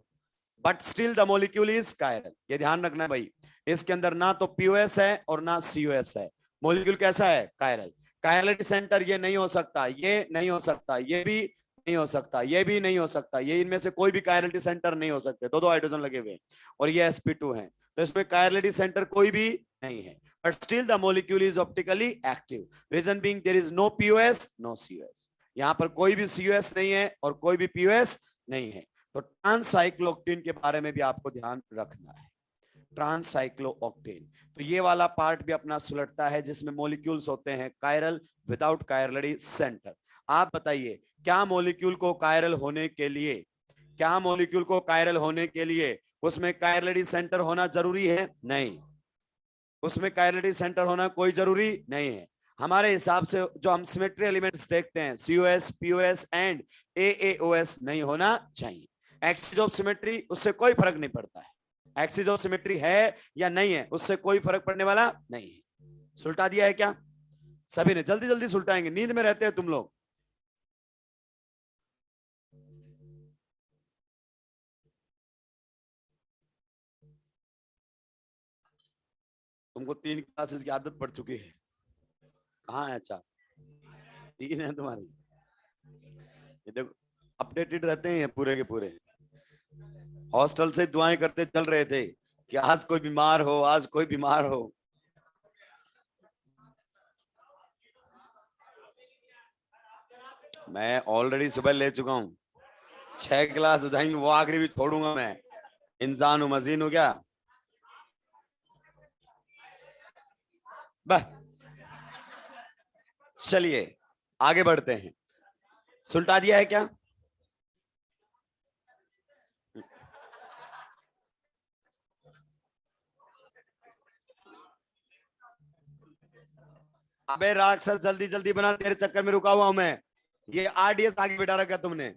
but still the molecule is chiral. ये ध्यान रखना है भाई, इसके अंदर ना तो पीओएस है और ना सीओएस है। मॉलिक्यूल कैसा है? कायरल। कायरलिटी सेंटर ये नहीं हो सकता, ये नहीं हो सकता, ये भी नहीं हो सकता, ये भी नहीं हो सकता, ये इनमें से कोई भी कायरलिटी सेंटर नहीं हो सकते। दो हाइड्रोजन लगे हुए और ये sp2 है, तो इसमें कायरलिटी सेंटर कोई भी नहीं है, but still the molecule is optically active. Reason being there is no POS, no COS. यहां पर कोई भी सीओएस नहीं है और कोई भी पीओएस नहीं है। तो ट्रांससाइक्लोऑक्टेन के बारे में भी आपको ध्यान रखना है। ट्रांससाइक्लोऑक्टेन, तो ये वाला पार्ट भी अपना सुलटता है जिसमें मॉलिक्यूल्स होते हैं कायरल विदाउट कायरलरी सेंटर। आप बताइए, क्या मॉलिक्यूल को कायरल होने के लिए, क्या मॉलिक्यूल को कायरल होने के लिए उसमें कायरलरी सेंटर होना जरूरी है? नहीं, उसमें कायरलरी सेंटर होना कोई जरूरी नहीं है। हमारे हिसाब से जो हम सिमेट्री एलिमेंट्स देखते हैं, सीओएस, पीओएस एंड एएओएस नहीं होना चाहिए। एक्सिस ऑफ सिमेट्री, उससे कोई फर्क नहीं पड़ता है। एक्सिस ऑफ सिमेट्री है या नहीं है, उससे कोई फर्क पड़ने वाला नहीं है। सुलटा दिया है क्या सभी ने? जल्दी जल्दी सुलटाएंगे, नींद में रहते हैं तुम लोग। तुमको 3 क्लासेस की आदत पड़ चुकी है। कहाँ है? अच्छा, 3 है तुम्हारी। ये देखो, अपडेटेड रहते हैं पूरे के पूरे। हॉस्टल से दुआएं करते चल रहे थे कि आज कोई बीमार हो, आज कोई बीमार हो। मैं ऑलरेडी सुबह ले चुका हूं, 6 क्लास हो जाएंगे, वो आखिरी भी छोड़ूंगा मैं। इंसान हूं, मशीन हूं क्या? बस चलिए आगे बढ़ते हैं। सुलटा दिया है क्या? अबे राक्षस जल्दी जल्दी बना, तेरे चक्कर में रुका हुआ हूं मैं। ये आरडीएस आगे बिठा रखा तुमने।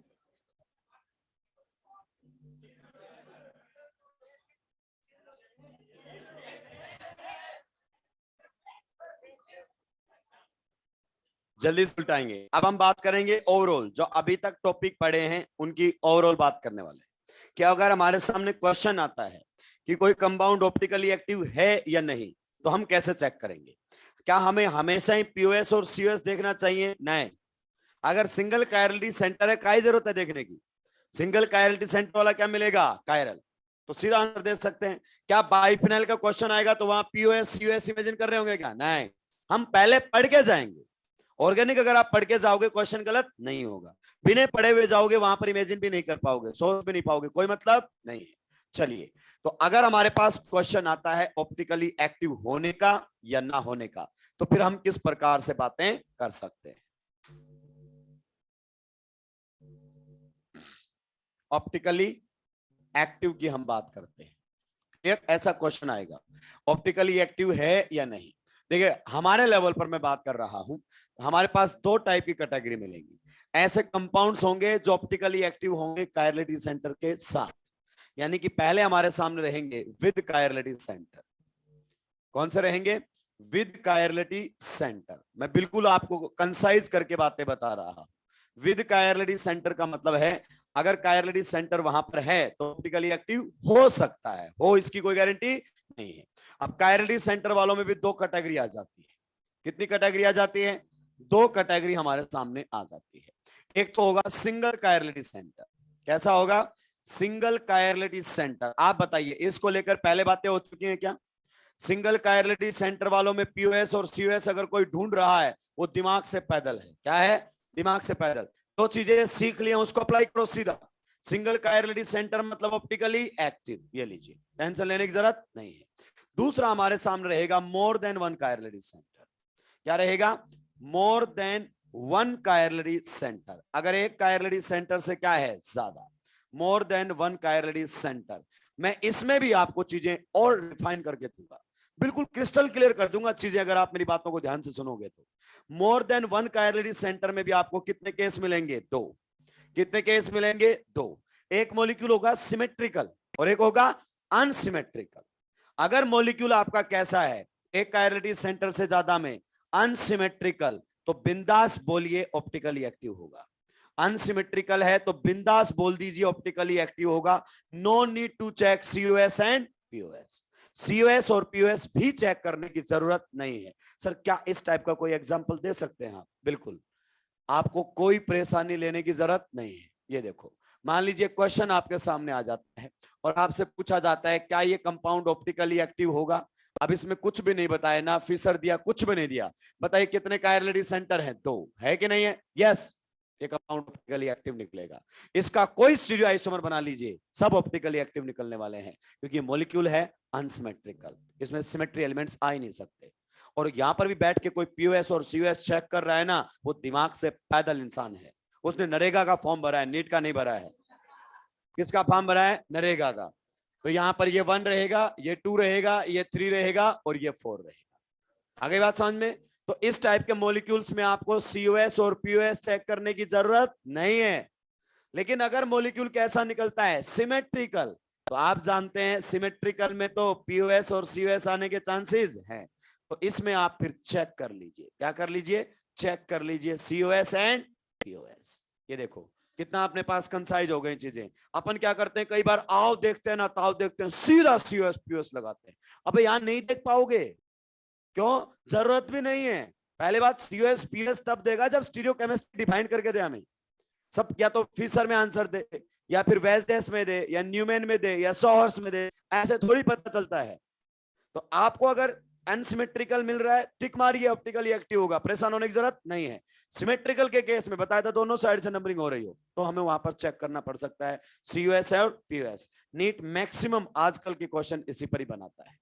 जल्दी सुलटाएंगे। अब हम बात करेंगे ओवरऑल, जो अभी तक टॉपिक पढ़े हैं उनकी ओवरऑल बात करने वाले हैं। क्या अगर हमारे सामने क्वेश्चन आता है कि कोई कंपाउंड ऑप्टिकली एक्टिव है या नहीं, तो हम कैसे चेक करेंगे? क्या हमें हमेशा ही पीओएस और सीओएस देखना चाहिए? नहीं। अगर सिंगल कायरलिटी सेंटर है, काय जरूरत है देखने की? सिंगल कायरलिटी सेंटर वाला क्या मिलेगा? कायरल। तो सीधा आंसर दे सकते हैं। क्या बाइफिनाइल का क्वेश्चन आएगा तो वहां पीओएस सीओएस इमेजिन कर रहे होंगे क्या? नहीं, हम पहले पढ़ के जाएंगे। ऑर्गेनिक अगर आप पढ़ के जाओगे क्वेश्चन गलत नहीं होगा, बिना पढ़े हुए जाओगे वहां पर इमेजिन भी नहीं कर पाओगे, सोच भी नहीं पाओगे, कोई मतलब नहीं है। चलिए, तो अगर हमारे पास क्वेश्चन आता है ऑप्टिकली एक्टिव होने का या ना होने का, तो फिर हम किस प्रकार से बातें कर सकते हैं? ऑप्टिकली एक्टिव की हम बात करते हैं। क्लियर? ऐसा क्वेश्चन आएगा, ऑप्टिकली एक्टिव है या नहीं। देखिए, हमारे लेवल पर मैं बात कर रहा हूं, हमारे पास दो टाइप की कैटेगरी मिलेंगी। ऐसे कंपाउंड्स होंगे जो ऑप्टिकली एक्टिव होंगे कायरलिटी सेंटर के साथ, यानी कि पहले हमारे सामने रहेंगे विद कायरलिटी सेंटर। कौन से रहेंगे? With chirality centre. मैं बिल्कुल आपको कंसाइज करके बातें बता रहा हूं। विद कायरलिटी सेंटर का मतलब है अगर कायरलिटी सेंटर वहां पर है तो ऑप्टिकली एक्टिव हो सकता है, हो इसकी कोई गारंटी नहीं है। अब कायरलिटी सेंटर वालों में भी दो कैटेगरी आ जाती है। कितनी कैटेगरी आ जाती है? दो कैटेगरी हमारे सामने आ जाती है। एक तो होगा सिंगल कायरलिटी सेंटर। कैसा होगा? Single chirality centre. आप बताइए, इसको लेकर पहले बातें हो चुकी हैं क्या? सिंगल कायरलिटी सेंटर वालों में पीओएस और सीओएस अगर कोई ढूंढ रहा है, वो दिमाग से पैदल है। क्या है? दिमाग से पैदल। दो चीजें सीख लिया, उसको अप्लाई करो सीधा। सिंगल कायरलिटी सेंटर मतलब ऑप्टिकली एक्टिव, ये लीजिए, टेंशन लेने की जरूरत नहीं है। दूसरा हमारे सामने रहेगा more than one chirality centre. क्या रहेगा? More than one chirality centre. अगर एक कायरलिटी सेंटर से क्या है? ज्यादा। More than one chirality centre. मैं इसमें भी आपको चीजें और डिफाइन करके दूंगा, बिल्कुल क्रिस्टल क्लियर कर दूंगा चीजें, अगर आप मेरी बातों को ध्यान से सुनोगे तो। More than one chirality centre में भी आपको कितने केस मिलेंगे? दो। कितने केस मिलेंगे? दो। एक मॉलिक्यूल होगा सिमेट्रिकल और एक होगा अनसिमेट्रिकल। अगर मॉलिक्यूल आपका कैसा है? एक कायरलिटी सेंटर से ज्यादा में अनसिमेट्रिकल, तो बिंदास बोलिए ऑप्टिकली एक्टिव होगा। अनसिमेट्रिकल है तो बिंदास बोल दीजिए ऑप्टिकली एक्टिव होगा। No need to check COS and POS. COS और पीओएस भी चेक करने की जरूरत नहीं है। सर क्या इस टाइप का कोई एग्जांपल दे सकते हैं आप? बिल्कुल, आपको कोई परेशानी लेने की जरूरत नहीं है। ये देखो, मान लीजिए क्वेश्चन आपके सामने आ जाता है और आपसे पूछा जाता है क्या ये कंपाउंड ऑप्टिकली एक्टिव होगा। अब इसमें कुछ भी नहीं बताया, ना फिशर दिया, कुछ भी नहीं दिया। बताइए कितने कायरलिटी सेंटर है? दो। है कि नहीं है? यस, ये कंपाउंड ऑप्टिकली एक्टिव निकलेगा। इसका कोई स्टीरियो आइसोमर बना लीजिए, सब ऑप्टिकली एक्टिव निकलने वाले हैं, क्योंकि मॉलिक्यूल है अनसिमेट्रिकल, इसमें सिमेट्री एलिमेंट्स आ ही नहीं सकते। और यहां पर भी बैठ के कोई पीओएस और सीओएस चेक कर रहा है ना, वो दिमाग से पैदल इंसान है। उसने नरेगा का फॉर्म भरा है, नीट का नहीं भरा है। किसका फॉर्म भरा है? नरेगा का। तो यहां पर ये 1 रहेगा, ये 2 रहेगा, ये 3 रहेगा और ये 4 रहेगा। आगे बात समझ में? तो इस टाइप के मॉलिक्यूल्स में आपको सीओएस और पीओएस चेक करने की जरूरत नहीं है। लेकिन अगर मॉलिक्यूल कैसा निकलता है? सिमेट्रिकल, तो आप जानते हैं सिमेट्रिकल में तो पीओएस और सीओएस आने के चांसेस हैं। तो इसमें आप फिर चेक कर लीजिए। क्या कर लीजिए? चेक कर लीजिए सीओएस एंड पीओएस। ये देखो कितना अपने पास कंसाइज हो गई चीजें। अपन क्या करते हैं, कई बार आओ देखते हैं ना ताव देखते हैं, सीधा सीओएस पीओएस लगाते हैं। अबे यहां नहीं देख पाओगे, क्यों? जरूरत भी नहीं है। पहले बात, सीओएस पीएस तब देगा जब स्टीरियो केमिस्ट्री डिफाइन करके दे हमें। सब या तो फिशर में आंसर दे, या फिर वेस्डेस में दे, या न्यूमैन में दे, या सॉहर्स में दे, ऐसे थोड़ी पता चलता है। तो आपको अगर अनसिमेट्रिकल मिल रहा है, टिक मारिए, ऑप्टिकली एक्टिव होगा, परेशान होने की जरूरत नहीं है। सिमेट्रिकल के केस में बताया था दोनों साइड से नंबरिंग हो रही हो, तो हमें वहां पर चेक करना पड़ सकता है सीयूएस और पीयूएस। नीट मैक्सिमम आजकल के क्वेश्चन इसी पर ही बनाता है,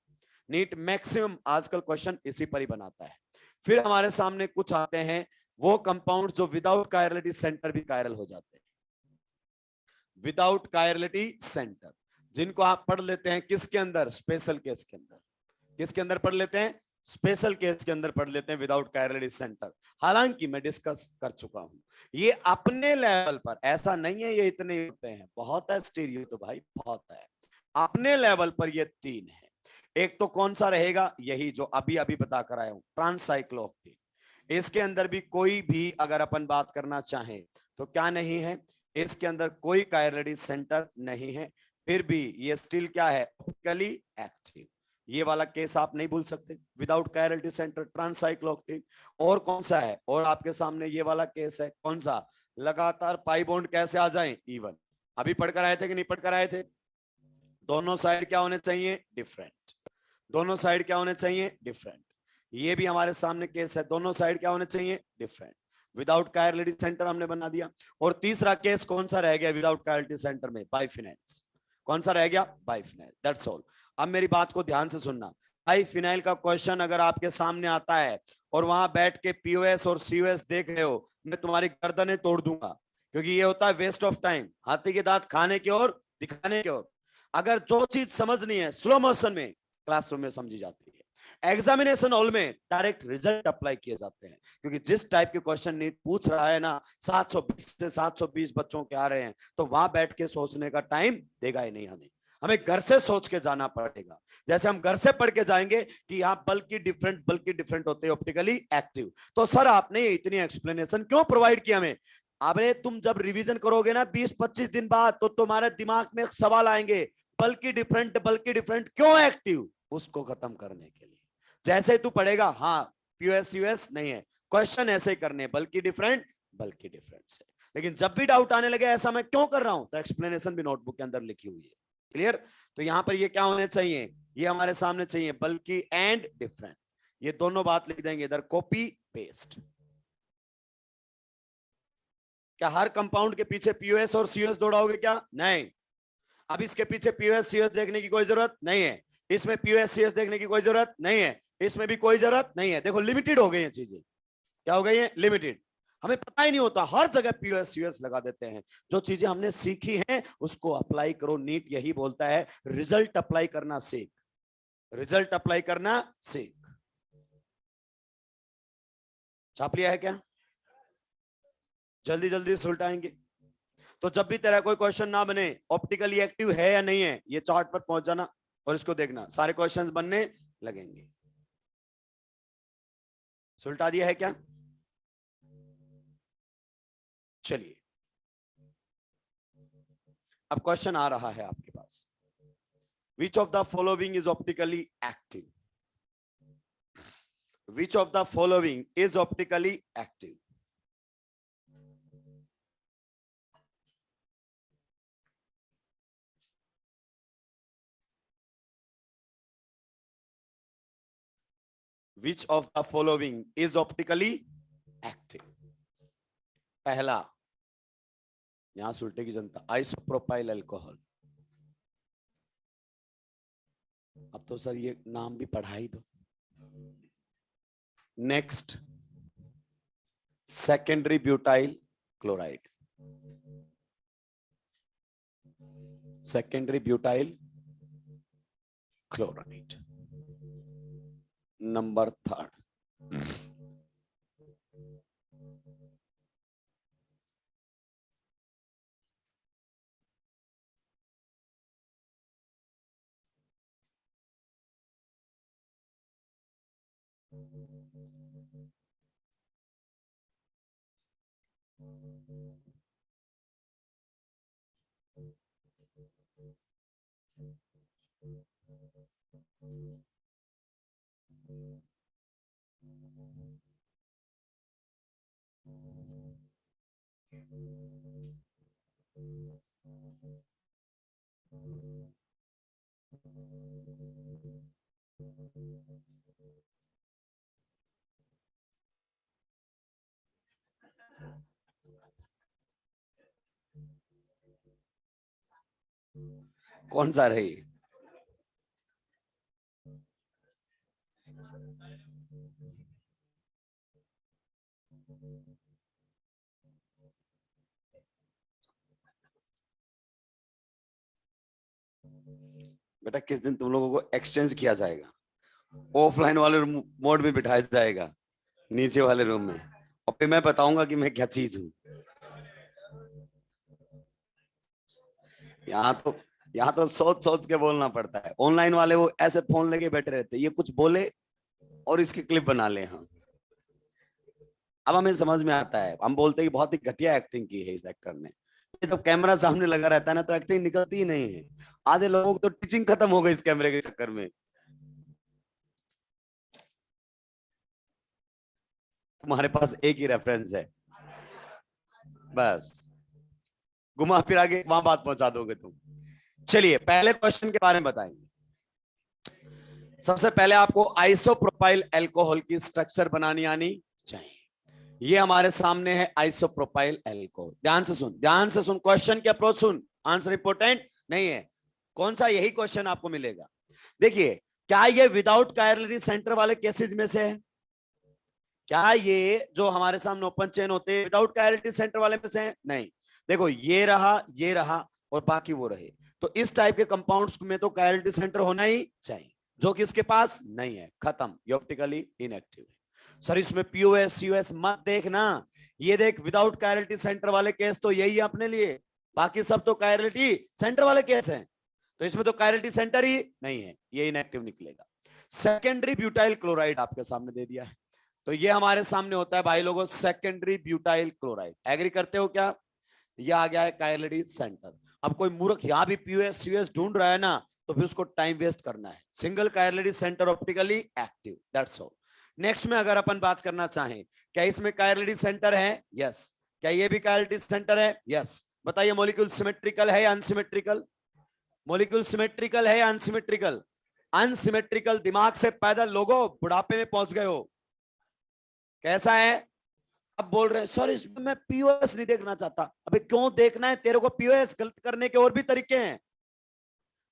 नीट मैक्सिमम आजकल क्वेश्चन इसी पर ही बनाता है। फिर हमारे सामने कुछ आते हैं वो कंपाउंड जो विदाउट कायरलिटी सेंटर भी कायरल हो जाते हैं, विदाउट कायरलिटी सेंटर, जिनको आप पढ़ लेते हैं किसके अंदर, स्पेशल केस के अंदर। किसके अंदर पढ़ लेते हैं, स्पेशल केस के अंदर पढ़ लेते हैं, विदाउट कायरलिटी सेंटर। हालांकि मैं डिस्कस कर चुका हूं, ये अपने लेवल पर, ऐसा नहीं है ये इतने होते हैं, बहुत है स्टीरियो तो भाई बहुत है, अपने लेवल पर ये 3 है। एक तो कौन सा रहेगा, यही जो अभी अभी बता कर आया हूं, ट्रांसाइक्लोऑक्टेन। इसके अंदर भी कोई भी अगर अपन बात करना चाहें तो क्या नहीं है, इसके अंदर कोई कायरलिटी सेंटर नहीं है, फिर भी ये स्टिल क्या है, ऑप्टिकली एक्टिव। ये वाला केस आप नहीं भूल सकते, विदाउट कायरलिटी सेंटर ट्रांसाइक्लोऑक्टेन। और कौन सा है, और आपके सामने ये वाला केस है, कौन सा, लगातार पाई बॉन्ड कैसे आ जाएं, इवन। अभी पढ़कर आए थे कि नहीं पढ़कर आए थे, दोनों साइड क्या होने चाहिए, डिफरेंट, दोनों साइड क्या होने चाहिए, डिफरेंट। ये भी हमारे सामने केस है, दोनों साइड क्या होने चाहिए, डिफरेंट। विदाउट कायरलिटी सेंटर हमने बना दिया। और तीसरा केस कौन सा रह गया विदाउट कायरलिटी सेंटर में, बाइफिनाइल्स। कौन सा रह गया, बाइफिनाइल, दैट्स ऑल। अब मेरी बात को ध्यान से सुनना, बाइफिनाइल का क्वेश्चन अगर आपके सामने आता है और वहां बैठ के पीओएस और सीओएस देख रहे हो, मैं तुम्हारी गर्दनें तोड़ दूंगा, क्योंकि ये होता है वेस्ट ऑफ टाइम, हाथी के दांत खाने की ओर दिखाने की ओर। अगर जो चीज समझनी है स्लो मोशन में क्लासरूम में समझी जाती है, एग्जामिनेशन हॉल में डायरेक्ट रिजल्ट अप्लाई किए जाते हैं, क्योंकि जिस टाइप के क्वेश्चन नीट पूछ रहा है ना, 720 से 720 बच्चों के आ रहे हैं, तो वहां बैठ के सोचने का टाइम देगा ही नहीं हमें, हमें घर से सोच के जाना पड़ेगा। जैसे हम घर से पढ़ के जाएंगे कि यहाँ बल्कि डिफरेंट होते हैं ऑप्टिकली एक्टिव, तो सर आपने इतनी एक्सप्लेनेशन क्यों प्रोवाइड किया हमें। अबे तुम जब रिवीजन करोगे ना 20-25 दिन बाद, तो तुम्हारे दिमाग में सवाल आएंगे, बल्कि डिफरेंट क्यों एक्टिव, उसको खत्म करने के लिए। जैसे तू पढ़ेगा, हाँ पीयूएस यूएस नहीं है, क्वेश्चन ऐसे करने, बल्कि डिफरेंट से। लेकिन जब भी डाउट आने लगे ऐसा मैं क्यों कर रहा हूं, तो एक्सप्लेनेशन भी नोटबुक के अंदर लिखी हुई है, क्लियर। तो यहां पर ये क्या होने चाहिए, ये हमारे सामने चाहिए बल्कि एंड डिफरेंट, ये दोनों बात लिख देंगे इधर, कॉपी पेस्ट। क्या हर कंपाउंड के पीछे पीओएस और सीओएस दौड़ाओगे क्या, नहीं। अब इसके पीछे पीओएस सीओएस देखने की कोई जरूरत नहीं है, इसमें पीओएस सीओएस देखने की कोई जरूरत नहीं है, इसमें भी कोई जरूरत नहीं है। देखो लिमिटेड हो गई है चीजें, क्या हो गई है, लिमिटेड। हमें पता ही नहीं होता, हर जगह पीओएस सीओएस लगा देते हैं। जो चीजें हमने सीखी हैं उसको अप्लाई करो, नीट यही बोलता है, रिजल्ट अप्लाई करना सीख, रिजल्ट अप्लाई करना सीख। छाप लिया है क्या, जल्दी जल्दी सुलटाएंगे। तो जब भी तेरा कोई क्वेश्चन ना बने ऑप्टिकली एक्टिव है या नहीं है, ये चार्ट पर पहुंच जाना और इसको देखना, सारे क्वेश्चंस बनने लगेंगे। सुलटा दिया है क्या, चलिए अब क्वेश्चन आ रहा है आपके पास, which of the following is optically active, which of the following is optically active. Which of the following is optically active? पहला, यहां सुलटे की जनता, आइसोप्रोपाइल अल्कोहल। अब तो सर ये नाम भी पढ़ा ही दो। Next, secondary butyl chloride, secondary butyl chloride. Number third, कौन सा रही? बेटा किस दिन तुम लोगों को एक्सचेंज किया जाएगा, ऑफलाइन वाले मोड में बिठाया जाएगा नीचे वाले रूम में, और फिर मैं बताऊंगा कि मैं क्या चीज हूं। यहाँ तो सोच सोच के बोलना पड़ता है। ऑनलाइन वाले वो ऐसे फोन लेके बैठे रहते, ये कुछ बोले और इसकी क्लिप बना ले हम। अब हमें समझ में आता है, हम बोलते हैं कि बहुत ही घटिया एक्टिंग की है इस एक्टर ने। जब कैमरा सामने लगा रहता है ना तो एक्टिंग निकलती ही नहीं है। आधे लोगों को तो टीचिंग खत्म हो गई इस कैमरे के चक्कर में। तुम्हारे पास एक ही रेफरेंस है, बस घुमा फिरा के वहां बात पहुंचा दोगे तुम। चलिए पहले क्वेश्चन के बारे में बताएंगे। सबसे पहले आपको आइसोप्रोपाइल अल्कोहल की स्ट्रक्चर बनानी आनी चाहिए। ये हमारे सामने है आइसोप्रोपाइल अल्कोहल। ध्यान से सुन क्वेश्चन की अप्रोच सुन, आंसर इंपॉर्टेंट नहीं है। कौन सा? यही क्वेश्चन आपको मिलेगा। देखिए, क्या ये विदाउट कायरलरी सेंटर वाले केसेज में से है? क्या ये जो हमारे सामने ओपन चेन होते हैं विदाउट कायरलरी सेंटर वाले में से है? नहीं। देखो ये रहा और बाकी वो रहे, तो इस टाइप के कंपाउंड्स में तो कायरलरी सेंटर होना ही चाहिए, जो कि इसके पास नहीं है। खत्म, ये ऑप्टिकली इनएक्टिव है। सर इसमें पीओएस सीओएस मत देखना, ये देख विदाउट कायरलिटी सेंटर वाले केस तो यही है अपने लिए, बाकी सब तो कायरलिटी सेंटर वाले केस हैं। तो इसमें तो कायरलिटी सेंटर ही नहीं है, ये इनएक्टिव निकलेगा। सेकेंडरी ब्यूटाइल क्लोराइड आपके सामने दे दिया है, तो ये हमारे सामने होता है भाई लोगों सेकेंडरी ब्यूटाइल क्लोराइड। एग्री करते हो क्या? ये आ गया है कायरलिटी सेंटर। अब कोई मूर्ख यहां भी पीओएस सीओएस ढूंढ रहा है ना, तो फिर उसको टाइम वेस्ट करना है। Single chirality centre optically active, that's all. Next में अगर अपन बात करना चाहें, क्या इसमें कायरलिटी सेंटर है? यस। क्या ये भी कायरलिटी सेंटर है? यस। बताइए मॉलिक्यूल सिमेट्रिकल है या अनसिमेट्रिकल? मॉलिक्यूल सिमेट्रिकल है या अनसिमेट्रिकल? अनसिमेट्रिकल। दिमाग से पैदल लोगों, बुढ़ापे में पहुंच गए हो। कैसा है? अब बोल रहे हैं सर इसमें मैं पीओएस नहीं देखना चाहता। अबे क्यों देखना है तेरे को? पीओएस गलत करने के और भी तरीके हैं।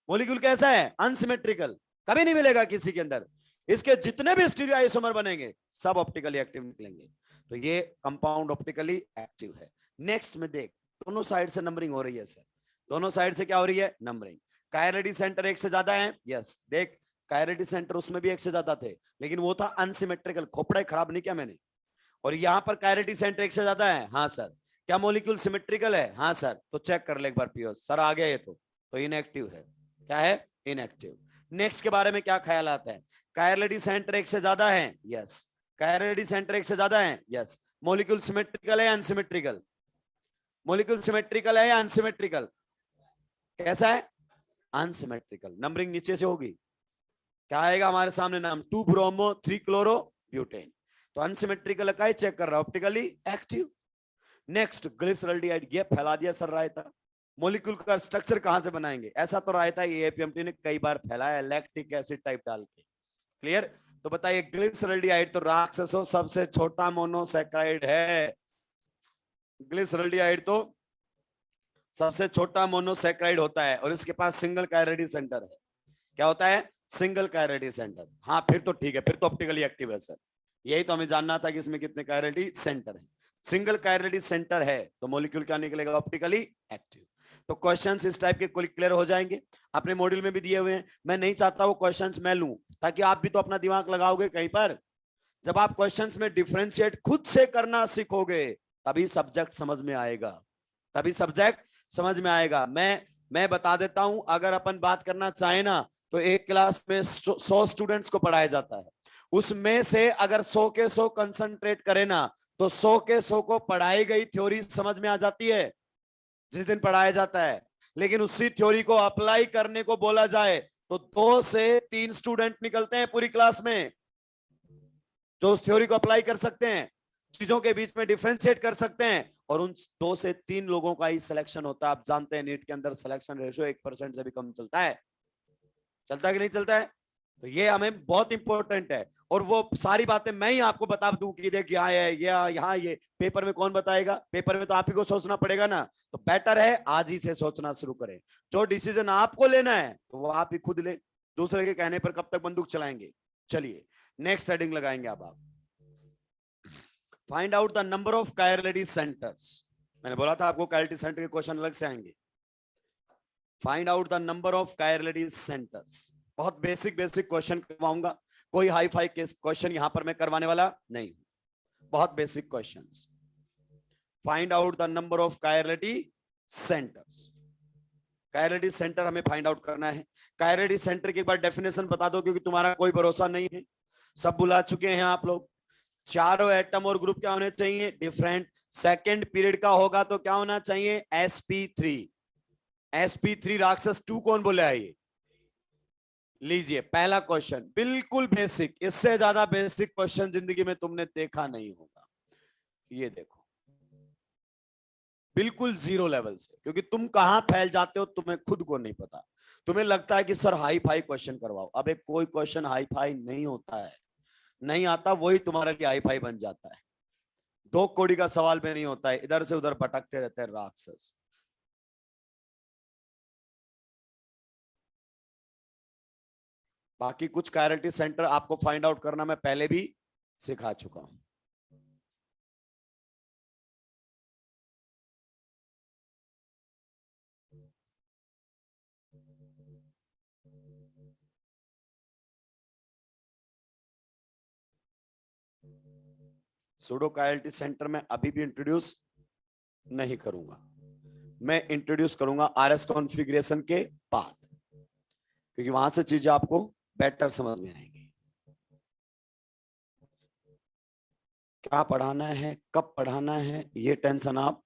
मॉलिक्यूल कैसा है? अनसिमेट्रिकल, कभी नहीं मिलेगा किसी के अंदर। इसके जितने भी स्टीरियो आइसोमर बनेंगे सब ऑप्टिकली एक्टिव निकलेंगे, तो ये कंपाउंड ऑप्टिकली एक्टिव है। नेक्स्ट में देख, दोनों साइड से नंबरिंग हो रही है सर, दोनों साइड से क्या हो रही है? नंबरिंग। कायरलिटी सेंटर एक से ज्यादा है? यस। देख कायरलिटी सेंटर उसमें भी एक से ज्यादा थे, लेकिन वो था अनसिमेट्रिकल, खोपड़ा खराब नहीं किया मैंने। और यहां पर कायरलिटी सेंटर एक से ज्यादा है? हाँ सर। क्या मॉलिक्यूल सिमेट्रिकल है? हाँ सर। तो चेक कर ले एक बार पीओएस। सर आ गया ये तो इनएक्टिव है। क्या है? इनएक्टिव। नेक्स्ट के बारे में क्या ख्याल आता है? कायरलिटी सेंटर एक से ज्यादा है? यस। कायरलिटी सेंटर एक से ज्यादा है? यस। मॉलिक्यूल सिमेट्रिकल है या अनसिमेट्रिकल? मॉलिक्यूल सिमेट्रिकल है या अनसिमेट्रिकल? कैसा है? अनसिमेट्रिकल। नंबरिंग नीचे से होगी, क्या आएगा हमारे सामने नाम? 2 ब्रोमो 3 क्लोरो ब्यूटेन। तो अनसिमेट्रिकल का ही चेक कर रहा है, ऑप्टिकली एक्टिव। नेक्स्ट ग्लिसरल्डिहाइड, ये फैला दिया सर रायता। मॉलिक्यूल का स्ट्रक्चर कहां से बनाएंगे? ऐसा तो रायता एएपीएमटी ने कई बार फैलाया लैक्टिक एसिड टाइप डाल के। क्लियर? तो बताइए ग्लिसरल्डिहाइड तो राक्षसों सबसे छोटा मोनोसैकेराइड है। ग्लिसरल्डिहाइड तो सबसे छोटा मोनोसैकेराइड होता है और इसके पास सिंगल कायरलिटी सेंटर है। क्या होता है? Single chirality centre. हाँ फिर तो ठीक है, फिर तो ऑप्टिकली एक्टिव है सर। यही तो हमें जानना था कि इसमें कितने कायरलिटी सेंटर है। सिंगल कायरलिटी सेंटर है तो मॉलिक्यूल क्या निकलेगा? Optically active. तो क्वेश्चंस इस टाइप के क्लियर हो जाएंगे, अपने मॉड्यूल में भी दिए हुए हैं। मैं नहीं चाहता वो क्वेश्चंस मैं लूं, ताकि आप भी तो अपना दिमाग लगाओगे कहीं पर। जब आप क्वेश्चंस में डिफरेंशिएट खुद से करना सीखोगे तभी सब्जेक्ट समझ में आएगा, तभी सब्जेक्ट समझ में आएगा। मैं बता देता हूं, अगर अपन बात करना चाहे ना तो एक क्लास में 100 स्टूडेंट्स को पढ़ाया जाता है, उसमें से अगर 100 के 100 कंसंट्रेट करे ना तो 100 के 100 को पढ़ाई गई थ्योरी समझ में आ जाती है जिस दिन पढ़ाया जाता है। लेकिन उसी थ्योरी को अप्लाई करने को बोला जाए तो 2 से 3 स्टूडेंट निकलते हैं पूरी क्लास में जो उस थ्योरी को अप्लाई कर सकते हैं। चीजों के बीच में डिफरेंशिएट कर सकते हैं, और उन 2 से 3 लोगों का ही सिलेक्शन होता है। आप जानते हैं नीट के अंदर सिलेक्शन रेशियो 1% से भी कम चलता है। चलता है कि नहीं चलता है? तो ये हमें बहुत इंपॉर्टेंट है। और वो सारी बातें मैं ही आपको बता दूं कि देख यहाँ है, यहाँ ये पेपर में कौन बताएगा? पेपर में तो आप ही को सोचना पड़ेगा ना। तो बेटर है आज ही से सोचना शुरू करें। जो डिसीजन आपको लेना है तो वो आप ही खुद ले, दूसरे के कहने पर कब तक बंदूक चलाएंगे। चलिए नेक्स्ट हेडिंग लगाएंगे। अब आप find out the number of chirality centres. मैंने बोला था आपको कायरलिटी सेंटर के क्वेश्चन अलग से आएंगे। Find out the number of chirality centres. बहुत बेसिक क्वेश्चन करवाऊंगा, कोई हाई फाई क्वेश्चन यहां पर मैं करवाने वाला नहीं हूं। बहुत basic questions. Find out the number of chirality centres. Chirality centre हमें फाइंड आउट करना है। कायरलिटी सेंटर की एक बार डेफिनेशन बता दो, क्योंकि तुम्हारा कोई भरोसा नहीं है, सब बुला चुके हैं आप लोग। चारों एटम और ग्रुप क्या होने चाहिए? डिफरेंट। सेकेंड पीरियड का होगा तो क्या होना चाहिए? sp3। sp3 राक्षस 2 कौन बोले आइए? लीजिए पहला क्वेश्चन, बिल्कुल बेसिक, इससे ज्यादा बेसिक क्वेश्चन जिंदगी में तुमने देखा नहीं होगा। ये देखो, बिल्कुल जीरो लेवल से, क्योंकि तुम कहां फैल जाते हो तुम्हें खुद को नहीं पता। तुम्हें लगता है कि सर हाई फाई क्वेश्चन करवाओ। अब एक कोई क्वेश्चन हाई फाई नहीं होता है, नहीं आता वही तुम्हारे लिए हाई फाई बन जाता है। 2 कौड़ी का सवाल भी नहीं होता है, इधर से उधर भटकते रहते हैं राक्षस। बाकी कुछ कायरलिटी सेंटर आपको फाइंड आउट करना मैं पहले भी सिखा चुका हूं। सूडो कायरलिटी सेंटर में अभी भी इंट्रोड्यूस नहीं करूंगा, मैं इंट्रोड्यूस करूंगा आरएस कॉन्फ़िगरेशन के बाद, क्योंकि वहां से चीजें आपको बेटर समझ में आएंगी। क्या पढ़ाना है, कब पढ़ाना है, ये टेंशन आप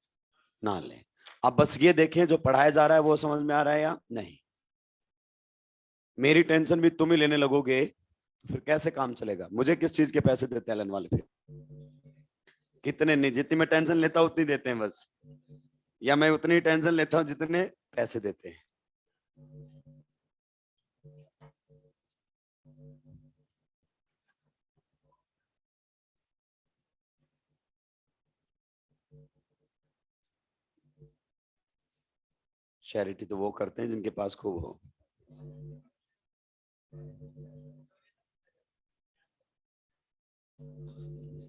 ना लें। अब बस ये देखें जो पढ़ाया जा रहा है वो समझ में आ रहा है या नहीं। मेरी टेंशन भी तुम ही लेने लगोगे तो फिर कैसे काम चलेगा? मुझे किस चीज के पैसे देते हैं एलन वाले? फिर कितने नहीं, जितनी मैं टेंशन लेता हूं उतनी देते हैं बस, या मैं उतनी टेंशन लेता हूं जितने पैसे देते हैं। चैरिटी तो वो करते हैं जिनके पास खूब हो।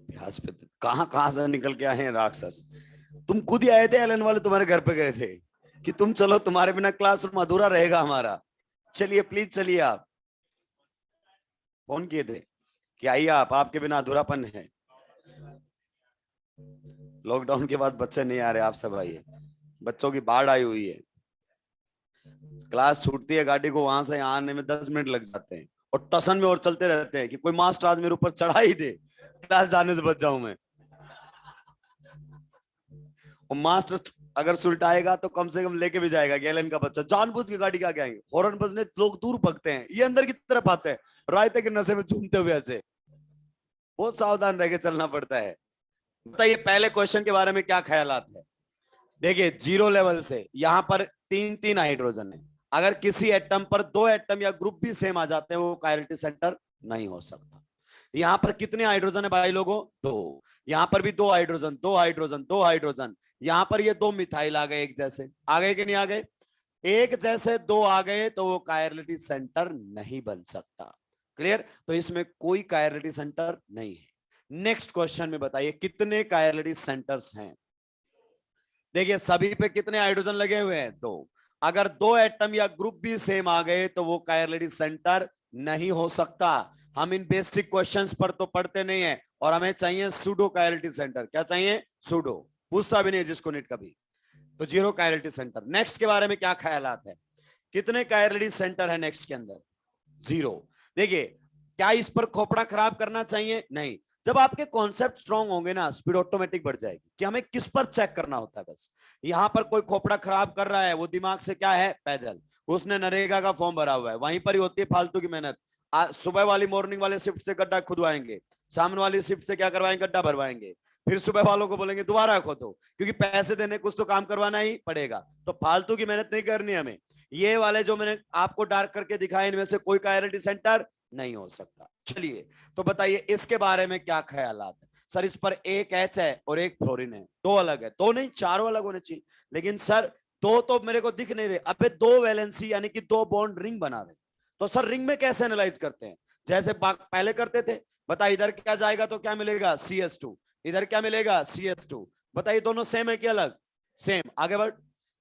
प्यास पे कहां से निकल के आए हैं राक्षस। तुम खुद ही आए थे, एलन वाले तुम्हारे घर पे गए थे कि तुम चलो, तुम्हारे बिना क्लासरूम अधूरा रहेगा हमारा। चलिए प्लीज चलिए। आप फोन किए थे कि आइए आप, आपके बिना अधूरापन है। लॉकडाउन के बाद बच्चे नहीं आ रहे, आप सब आइए। बच्चों की बाढ़ आई हुई है। क्लास छूटती है गाड़ी को, वहां से आने में 10 मिनट लग जाते हैं, और टसन में और चलते रहते हैं कि कोई मास्टर आज मेरे ऊपर चढ़ा ही दे, क्लास जाने से बच जाऊं मैं। और मास्टर अगर सुलटाएगा तो कम से कम लेके भी जाएगा कि एलन का बच्चा जानबूझ के गाड़ी के आगे आएंगे, हॉर्न बजने लोग दूर भगते हैं, ये अंदर की तरफ आते हैं रायते के नशे में झूमते हुए ऐसे। बहुत सावधान रह के चलना पड़ता है। बताइए पहले क्वेश्चन के बारे में क्या ख्यालात है? देखिए जीरो लेवल से यहाँ पर 3 हाइड्रोजन है। अगर किसी एटम पर 2 एटम या ग्रुप भी सेम आ जाते हैं वो कायरलिटी सेंटर नहीं हो सकता। यहाँ पर कितने हाइड्रोजन है भाई लोगों? 2। यहाँ पर भी 2 हाइड्रोजन, 2 हाइड्रोजन, 2 हाइड्रोजन। यहाँ पर ये 2 मिथाइल आ गए एक जैसे, आ गए कि नहीं आ गए? एक जैसे 2 आ गए तो वो कायरलिटी सेंटर नहीं बन सकता। क्लियर? तो इसमें कोई कायरलिटी सेंटर नहीं है। नेक्स्ट क्वेश्चन में बताइए कितने कायरलिटी सेंटर्स हैं? देखिए सभी पे कितने हाइड्रोजन लगे हुए हैं? 2। अगर 2 एटम या ग्रुप भी सेम आ गए तो वो कायरलिटी सेंटर नहीं हो सकता। हम इन बेसिक क्वेश्चंस पर तो पढ़ते नहीं है, और हमें चाहिए सूडो कायरलिटी सेंटर। क्या चाहिए? सूडो। पूछता भी नहीं जिसको नीट कभी। तो जीरो कायरलिटी सेंटर। नेक्स्ट के बारे में क्या ख्यालात है? कितने कायरलिटी सेंटर है नेक्स्ट के अंदर? 0। देखिए क्या इस पर खोपड़ा खराब करना चाहिए? नहीं। जब आपके कॉन्सेप्ट स्ट्रांग होंगे ना, स्पीड ऑटोमेटिक बढ़ जाएगी कि हमें किस पर चेक करना होता है। बस यहां पर कोई खोपड़ा खराब कर रहा है, वो दिमाग से क्या है? पैदल। उसने नरेगा का फॉर्म भरा हुआ है, वहीं पर ही होती है फालतू की मेहनत। सुबह वाली मॉर्निंग वाले शिफ्ट से गड्ढा खुदवाएंगे, सामने वाली शिफ्ट से क्या करवाएंगे? गड्ढा भरवाएंगे। फिर सुबह वालों को बोलेंगे दोबारा खोदो, क्योंकि पैसे देने कुछ तो काम करवाना ही पड़ेगा, तो फालतू की मेहनत नहीं करनी हमें। ये वाले जो मैंने आपको डार्क करके दिखाए इनमें से कोई कायरलिटी सेंटर नहीं हो सकता। चलिए तो बताइए इसके बारे में क्या ख्यालात है। सर इस पर एक एच है और एक फ्लोरीन है, दो अलग है, दो नहीं चारों अलग होने चाहिए, लेकिन सर दो तो मेरे को दिख नहीं रहे। अबे दो वैलेंसी यानी कि दो बॉन्ड रिंग बना रहे, तो सर रिंग में कैसे एनालाइज करते हैं, जैसे पहले करते थे। बता इधर क्या जाएगा तो क्या मिलेगा CS2, इधर क्या मिलेगा CS2। बताइए दोनों सेम है कि अलग, सेम। आगे बढ़,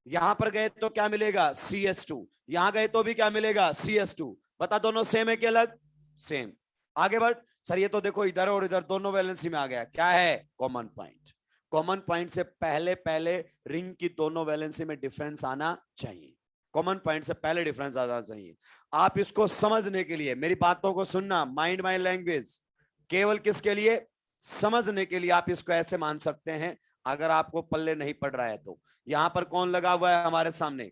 यहां पर गए तो क्या मिलेगा CS2, यहां गए तो भी क्या मिलेगा CS2। बता दोनों सेम है कि अलग, सेम। आगे बढ़, सर ये तो देखो इधर और इधर दोनों वैलेंसी में आ गया, क्या है कॉमन पॉइंट। कॉमन पॉइंट से पहले पहले रिंग की दोनों वैलेंसी में डिफरेंस आना चाहिए, कॉमन पॉइंट से पहले डिफरेंस आना चाहिए। आप इसको समझने के लिए मेरी बातों को सुनना, माइंड माई लैंग्वेज, केवल किसके लिए, समझने के लिए। आप इसको ऐसे मान सकते हैं, अगर आपको पल्ले नहीं पड़ रहा है तो। यहां पर कौन लगा हुआ है हमारे सामने,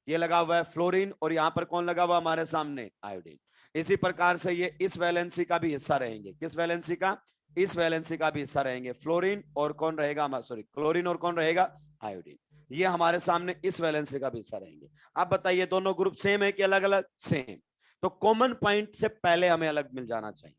ये लगा हुआ है फ्लोरीन, और यहां पर कौन लगा हुआ हमारे सामने, आयोडीन। इसी प्रकार से ये इस वैलेंसी का भी हिस्सा रहेंगे, किस वैलेंसी का, इस वैलेंसी का भी हिस्सा रहेंगे। फ्लोरीन और कौन रहेगा, सॉरी क्लोरीन और कौन रहेगा, आयोडीन। ये हमारे सामने इस वैलेंसी का भी हिस्सा रहेंगे। अब बताइए दोनों ग्रुप सेम है कि अलग अलग, सेम। तो कॉमन पॉइंट से पहले हमें अलग मिल जाना चाहिए,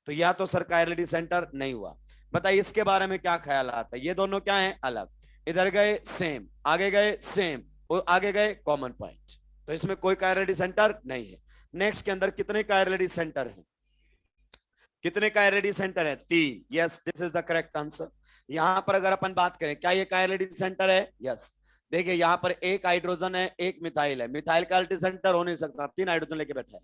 तो या तो सर कायरलिटी सेंटर नहीं हुआ। बताइए इसके बारे में क्या ख्याल आता है। ये दोनों क्या है, अलग, इधर गए सेम, आगे गए सेम, और आगे गए कॉमन पॉइंट, तो इसमें कोई कायरलिटी सेंटर नहीं है। नेक्स्ट के अंदर कितने कायरलिटी सेंटर हैं, कितने कायरलिटी सेंटर है, 3। Yes this is the correct answer. यहां पर अगर अपन बात करें क्या ये कायरलिटी सेंटर है, यस। देखिए यहां पर एक हाइड्रोजन है, एक मिथाइल है, मिथाइल कायरलिटी सेंटर हो नहीं सकता, 3 हाइड्रोजन लेके बैठा है,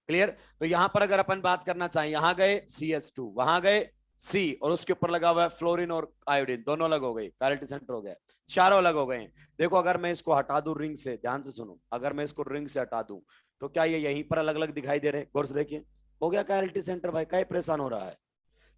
क्लियर। तो यहां पर अगर अपन बात करना चाहें, यहां गए CS2, वहां गए C, और उसके ऊपर लगा हुआ है फ्लोरीन और आयोडीन, दोनों अलग हो गए, कायरलिटी सेंटर हो गए, चारों अलग हो गए। देखो अगर मैं इसको हटा दूं रिंग से, ध्यान से सुनो, अगर मैं इसको रिंग से हटा दूं तो क्या ये यहीं पर अलग अलग दिखाई दे रहे हैं, गौर से देखिए, हो गया कायरलिटी सेंटर। भाई क्या परेशान हो रहा है,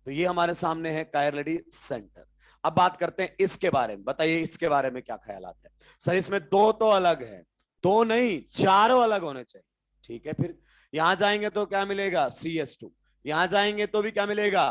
तो ये हमारे सामने है कायरलिटी सेंटर। अब बात करते हैं इसके बारे में, बताइए इसके बारे में क्या ख्याल आता है। सर इसमें दो तो अलग है, दो नहीं चारों अलग होने चाहिए, ठीक है। फिर यहां जाएंगे तो क्या मिलेगा CS2, यहां जाएंगे तो भी क्या मिलेगा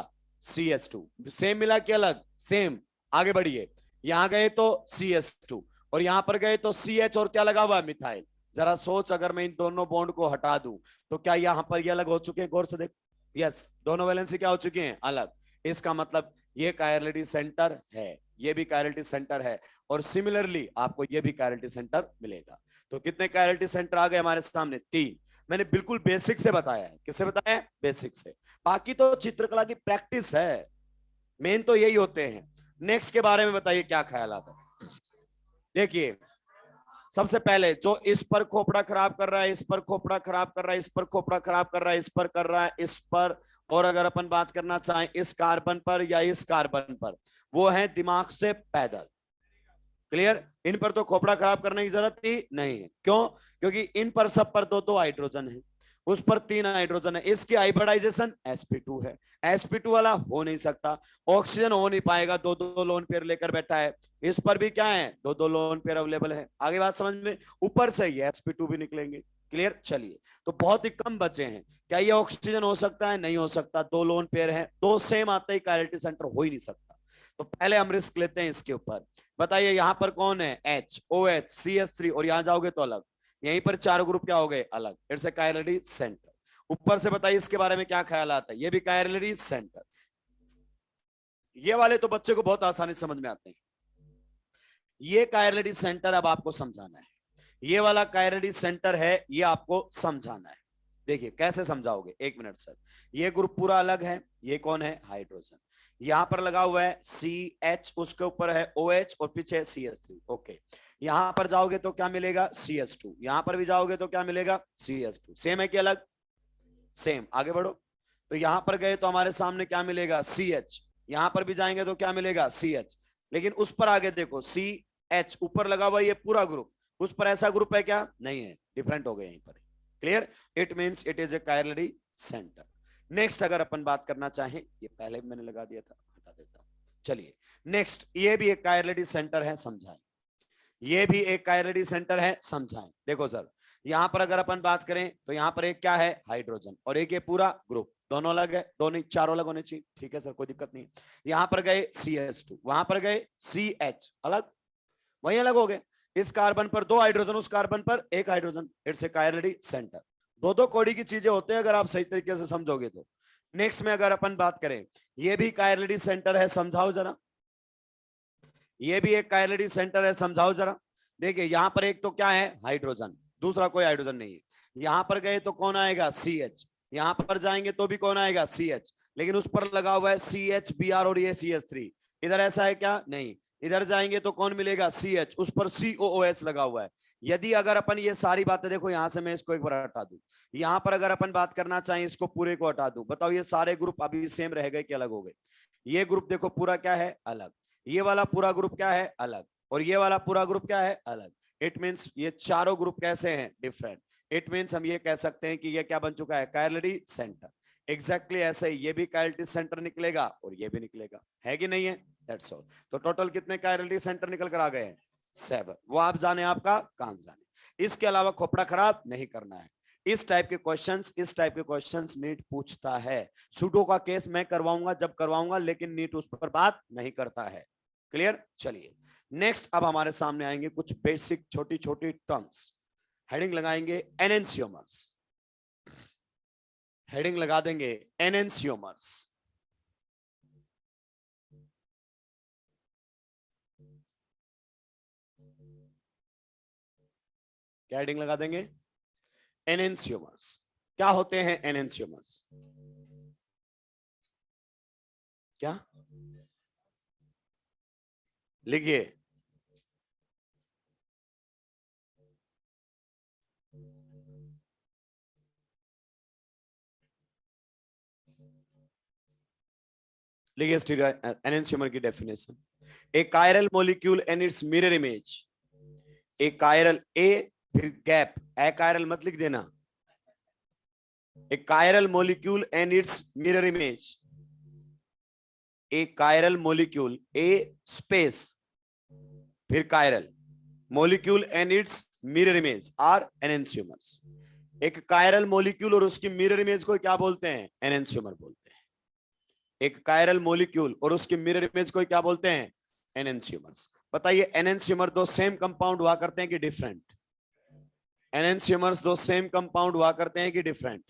CS2, सेम मिला कि अलग, सेम। आगे बढ़िए, यहां गए तो CS2 और यहां पर गए तो CH और क्या लगा हुआ है, मिथाइल। जरा सोच, अगर मैं इन दोनों बॉन्ड को हटा दूं तो क्या यहां पर ये अलग हो चुके हैं, गौर से देख, यस दोनों वैलेंसी क्या हो चुकी हैं, अलग। इसका मतलब ये कायरलिटी सेंटर है, ये भी कायरलिटी सेंटर है, और सिमिलरली आपको ये भी कायरलिटी सेंटर मिलेगा। तो कितने कायरलिटी सेंटर आ गए हमारे सामने, 3। मैंने बिल्कुल बेसिक से बताया है, किससे बताया है, बेसिक से। बाकी तो चित्रकला की प्रैक्टिस है, मेन तो यही होते हैं। नेक्स्ट के बारे में बताइए क्या ख्याल आता है। देखिए सबसे पहले जो इस पर खोपड़ा खराब कर रहा है, इस पर खोपड़ा खराब कर रहा है, इस पर खोपड़ा खराब कर रहा है, इस पर कर रहा है, इस पर, और अगर अपन बात करना चाहें इस कार्बन पर या इस कार्बन पर, वो है दिमाग से पैदल, क्लियर। इन पर तो खोपड़ा खराब करने की जरूरत ही नहीं है, क्यों, क्योंकि इन पर सब पर दो दो हाइड्रोजन है, उस पर 3 हाइड्रोजन है। इसकी हाइब्रिडाइजेशन sp2 है, sp2 वाला हो नहीं सकता, ऑक्सीजन हो नहीं पाएगा, दो दो लोन पेयर लेकर बैठा है। इस पर भी क्या है, दो दो लोन पेयर अवेलेबल है। आगे बात समझ में, ऊपर से ये sp2 भी निकलेंगे, क्लियर। चलिए तो बहुत ही कम बचे हैं, क्या ये ऑक्सीजन हो सकता है, नहीं हो सकता, दो लोन पेयर है, दो सेम आते ही कायरलिटी सेंटर हो ही नहीं सकता। तो पहले हम रिस्क लेते हैं इसके ऊपर। बताइए यहां पर कौन है, HOH CH3, और यहां जाओगे तो अलग, यहीं पर 4 ग्रुप क्या हो गए, अलग, इट्स ए कायरलिटी सेंटर। ऊपर से बताइए इसके बारे में क्या ख्याल आता है, ये भी कायरलिटी सेंटर। ये वाले तो बच्चे को बहुत आसानी से समझ में आते हैं, ये कायरलिटी सेंटर अब आपको समझाना है, ये वाला कायरलिटी सेंटर है, ये आपको समझाना है। देखिए कैसे समझाओगे, 1 मिनट सर। ये ग्रुप पूरा अलग है, ये कौन है, हाइड्रोजन, यहां पर लगा हुआ है CH, उसके ऊपर है OH और पीछे CH3, ओके। यहां पर जाओगे तो क्या मिलेगा, CH2, यहां पर भी जाओगे तो क्या मिलेगा, CH2, सेम है कि अलग, सेम। आगे बढ़ो, तो यहां पर गए तो हमारे सामने क्या मिलेगा, CH, यहां पर भी जाएंगे तो क्या मिलेगा, CH, लेकिन उस पर आगे देखो CH ऊपर लगा हुआ ये पूरा ग्रुप, उस पर ऐसा ग्रुप है क्या, नहीं है, डिफरेंट हो गए यहीं पर, clear. It means it is a chirality centre. Next अगर अपन बात करना चाहें, ये पहले मैंने लगा दिया था, हटा देता हूं। चलिए नेक्स्ट, ये भी एक कायरलिटी सेंटर है, समझाएं, ये भी एक कायरलिटी सेंटर है, समझाएं। देखो सर यहाँ पर अगर अपन बात करें तो यहाँ पर एक क्या है, हाइड्रोजन, और एक ये पूरा ग्रुप, दोनों अलग है, दोनों चारों अलग होने चाहिए, ठीक है सर कोई दिक्कत नहीं। यहाँ पर गए CH2, वहां पर गए CH, अलग, वही अलग हो गए। इस कार्बन पर 2 हाइड्रोजन, उस कार्बन पर 1 hydrogen, it's a chirality centre. दो कोडी की चीजें होते हैं अगर आप सही तरीके से समझोगे तो। नेक्स्ट में अगर अपन बात करें, ये भी कायरलिटी सेंटर है, समझाओ जरा, ये भी एक कायरलिटी सेंटर है, समझाओ जरा। देखिए यहाँ पर एक तो क्या है, हाइड्रोजन, दूसरा कोई हाइड्रोजन नहीं है। यहां पर गए तो कौन आएगा, CH, यहां पर जाएंगे तो भी कौन आएगा, CH, लेकिन उस पर लगा हुआ है CHBr और ये CH3। इधर ऐसा है क्या, नहीं। इधर जाएंगे तो कौन मिलेगा, CH, उस पर COOH लगा हुआ है। यदि अगर अपन ये सारी बातें, देखो यहां से मैं इसको एक बार हटा दूं, यहां पर अगर अपन बात करना चाहें इसको पूरे को हटा दूं, बताओ ये सारे ग्रुप अभी सेम रह गए कि अलग हो गए। ये ग्रुप देखो पूरा क्या है, अलग, ये वाला पूरा ग्रुप क्या है, अलग, और ये वाला पूरा ग्रुप क्या है, अलग। इट मीन्स ये चारों ग्रुप कैसे हैं, डिफरेंट। इट मीन्स हम ये कह सकते हैं कि ये क्या बन चुका है, कायरलिटी सेंटर। एग्जैक्टली ऐसे ही ये भी कायरलिटी सेंटर निकलेगा और ये भी निकलेगा, है कि नहीं है, दैट्स ऑल। तो टोटल कितने कायरलिटी सेंटर निकल कर आ गए हैं, 7। वो आप जाने, आपका काम जाने, इसके अलावा खोपड़ा खराब नहीं करना है। इस टाइप के क्वेश्चंस नीट पूछता है। सूडो का केस मैं करवाऊंगा जब करवाऊंगा, लेकिन नीट उस पर बात नहीं करता है। क्लियर, चलिए नेक्स्ट अब हमारे सामने आएंगे कुछ बेसिक छोटी छोटी टर्म्स। हेडिंग लगाएंगे एनेंशियोमर्स, हेडिंग लगा देंगे एनेंशियोमर्स। क्या हेडिंग लगा देंगे, एनेंशियोमर्स। क्या होते हैं एनेंशियोमर्स, क्या लिखिए, लिखिए एनेंशियोमर की definition. A chiral molecule and its mirror image, a chiral, a फिर गैप, ए कायरल मत लिख देना, a chiral molecule and its mirror image, a chiral molecule, a space फिर chiral molecule and its mirror image are enantiomers. एक कायरल मॉलिक्यूल और उसकी मिरर इमेज को क्या बोलते हैं, एनेंशियोमर बोलते हैं। एक कायरल मॉलिक्यूल और उसकी मिरर इमेज को क्या बोलते हैं, एनेंशियोमर्स। बताइए एनेंशियोमर दो सेम कंपाउंड हुआ करते हैं कि डिफरेंट, एनेंशियोमर्स दो सेम कंपाउंड हुआ करते हैं कि डिफरेंट,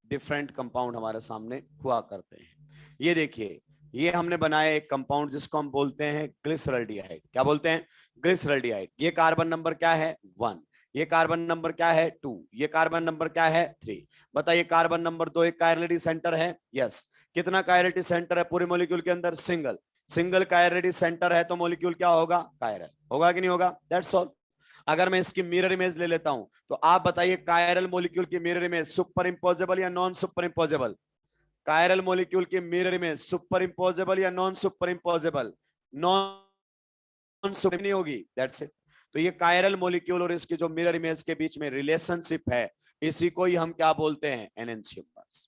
डिफरेंट कंपाउंड हमारे सामने हुआ करते हैं। ये देखिए, ये हमने बनाया एक कंपाउंड जिसको हम बोलते हैं ग्लिसरल्डिहाइड। क्या बोलते हैं, ग्लिसरल्डिहाइड। ये कार्बन नंबर क्या है, 1, ये कार्बन नंबर क्या है, 2, ये कार्बन नंबर क्या है, 3। बताइए कार्बन नंबर 2 एक कायरलिटी सेंटर है, यस। कितना कायरलिटी सेंटर है पूरे मॉलिक्यूल के अंदर, सिंगल। सिंगल कायरलिटी सेंटर है तो मॉलिक्यूल क्या होगा, कायरल होगा कि नहीं होगा, दैट्स ऑल। अगर मैं इसकी मिरर इमेज ले लेता हूं तो आप बताइए कायरल मॉलिक्यूल की मिरर इमेज सुपर इंपोजेबल या नॉन सुपर इंपोजेबल, कायरल मॉलिक्यूल की मिरर इमेज सुपर इंपोजेबल या नॉन सुपर इंपोजेबल, नॉन सुपर नहीं होगी, दैट्स इट। तो ये कायरल मॉलिक्यूल और इसकी जो मिरर इमेज के बीच में रिलेशनशिप है, इसी को ही हम क्या बोलते हैं, एनेंशियोमर्स।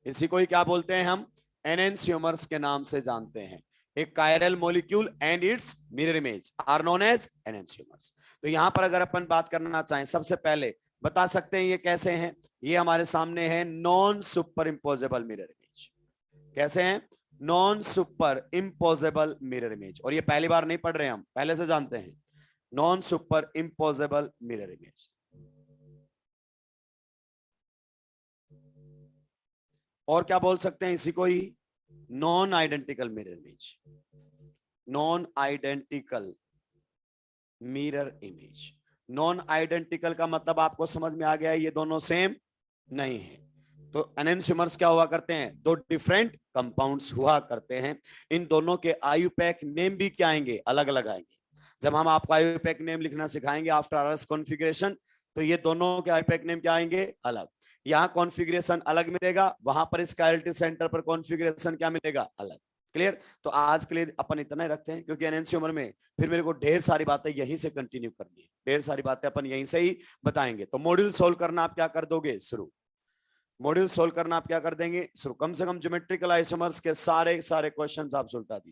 इसी को ही क्या बोलते हैं हम, एनेंशियोमर्स के नाम से जानते हैं। एक chiral molecule and its mirror image are known as enantiomers. तो यहां पर अगर अपन बात करना चाहें, सबसे पहले बता सकते हैं ये कैसे हैं, ये हमारे सामने है non superimposable mirror image. कैसे हैं, non superimposable mirror image. और ये पहली बार नहीं पढ़ रहे हम, पहले से जानते हैं, non superimposable mirror image. और क्या बोल सकते हैं इसी को ही, non identical mirror image, non identical mirror image. Non identical का मतलब आपको समझ में आ गया है, ये दोनों सेम नहीं है। तो एनेंशियोमर्स क्या हुआ करते हैं, दो डिफरेंट कंपाउंड्स हुआ करते हैं। इन दोनों के आयुपैक नेम भी क्या आएंगे, अलग अलग आएंगे। जब हम आपको आयुपैक नेम लिखना सिखाएंगे आफ्टर आरएस कॉन्फ़िगरेशन, तो ये दोनों के आयुपैक नेम क्या आएंगे, अलग। यहाँ कॉन्फ़िगरेशन अलग मिलेगा, वहां पर इस कायरलिटी सेंटर पर कॉन्फ़िगरेशन क्या मिलेगा, अलग। क्लियर। तो आज के लिए अपन इतना ही रखते हैं, क्योंकि एनेंशियोमर में फिर मेरे को ढेर सारी बातें यहीं से कंटिन्यू करनी है, ढेर सारी बातें अपन यहीं से ही बताएंगे। तो मॉड्यूल सोल्व करना आप क्या कर दोगे, शुरू। मॉड्यूल सोल्व करना आप क्या कर देंगे शुरू, कम से कम ज्योमेट्रिकल आइसोमर्स के सारे क्वेश्चंस आप सुलटा दीजिए।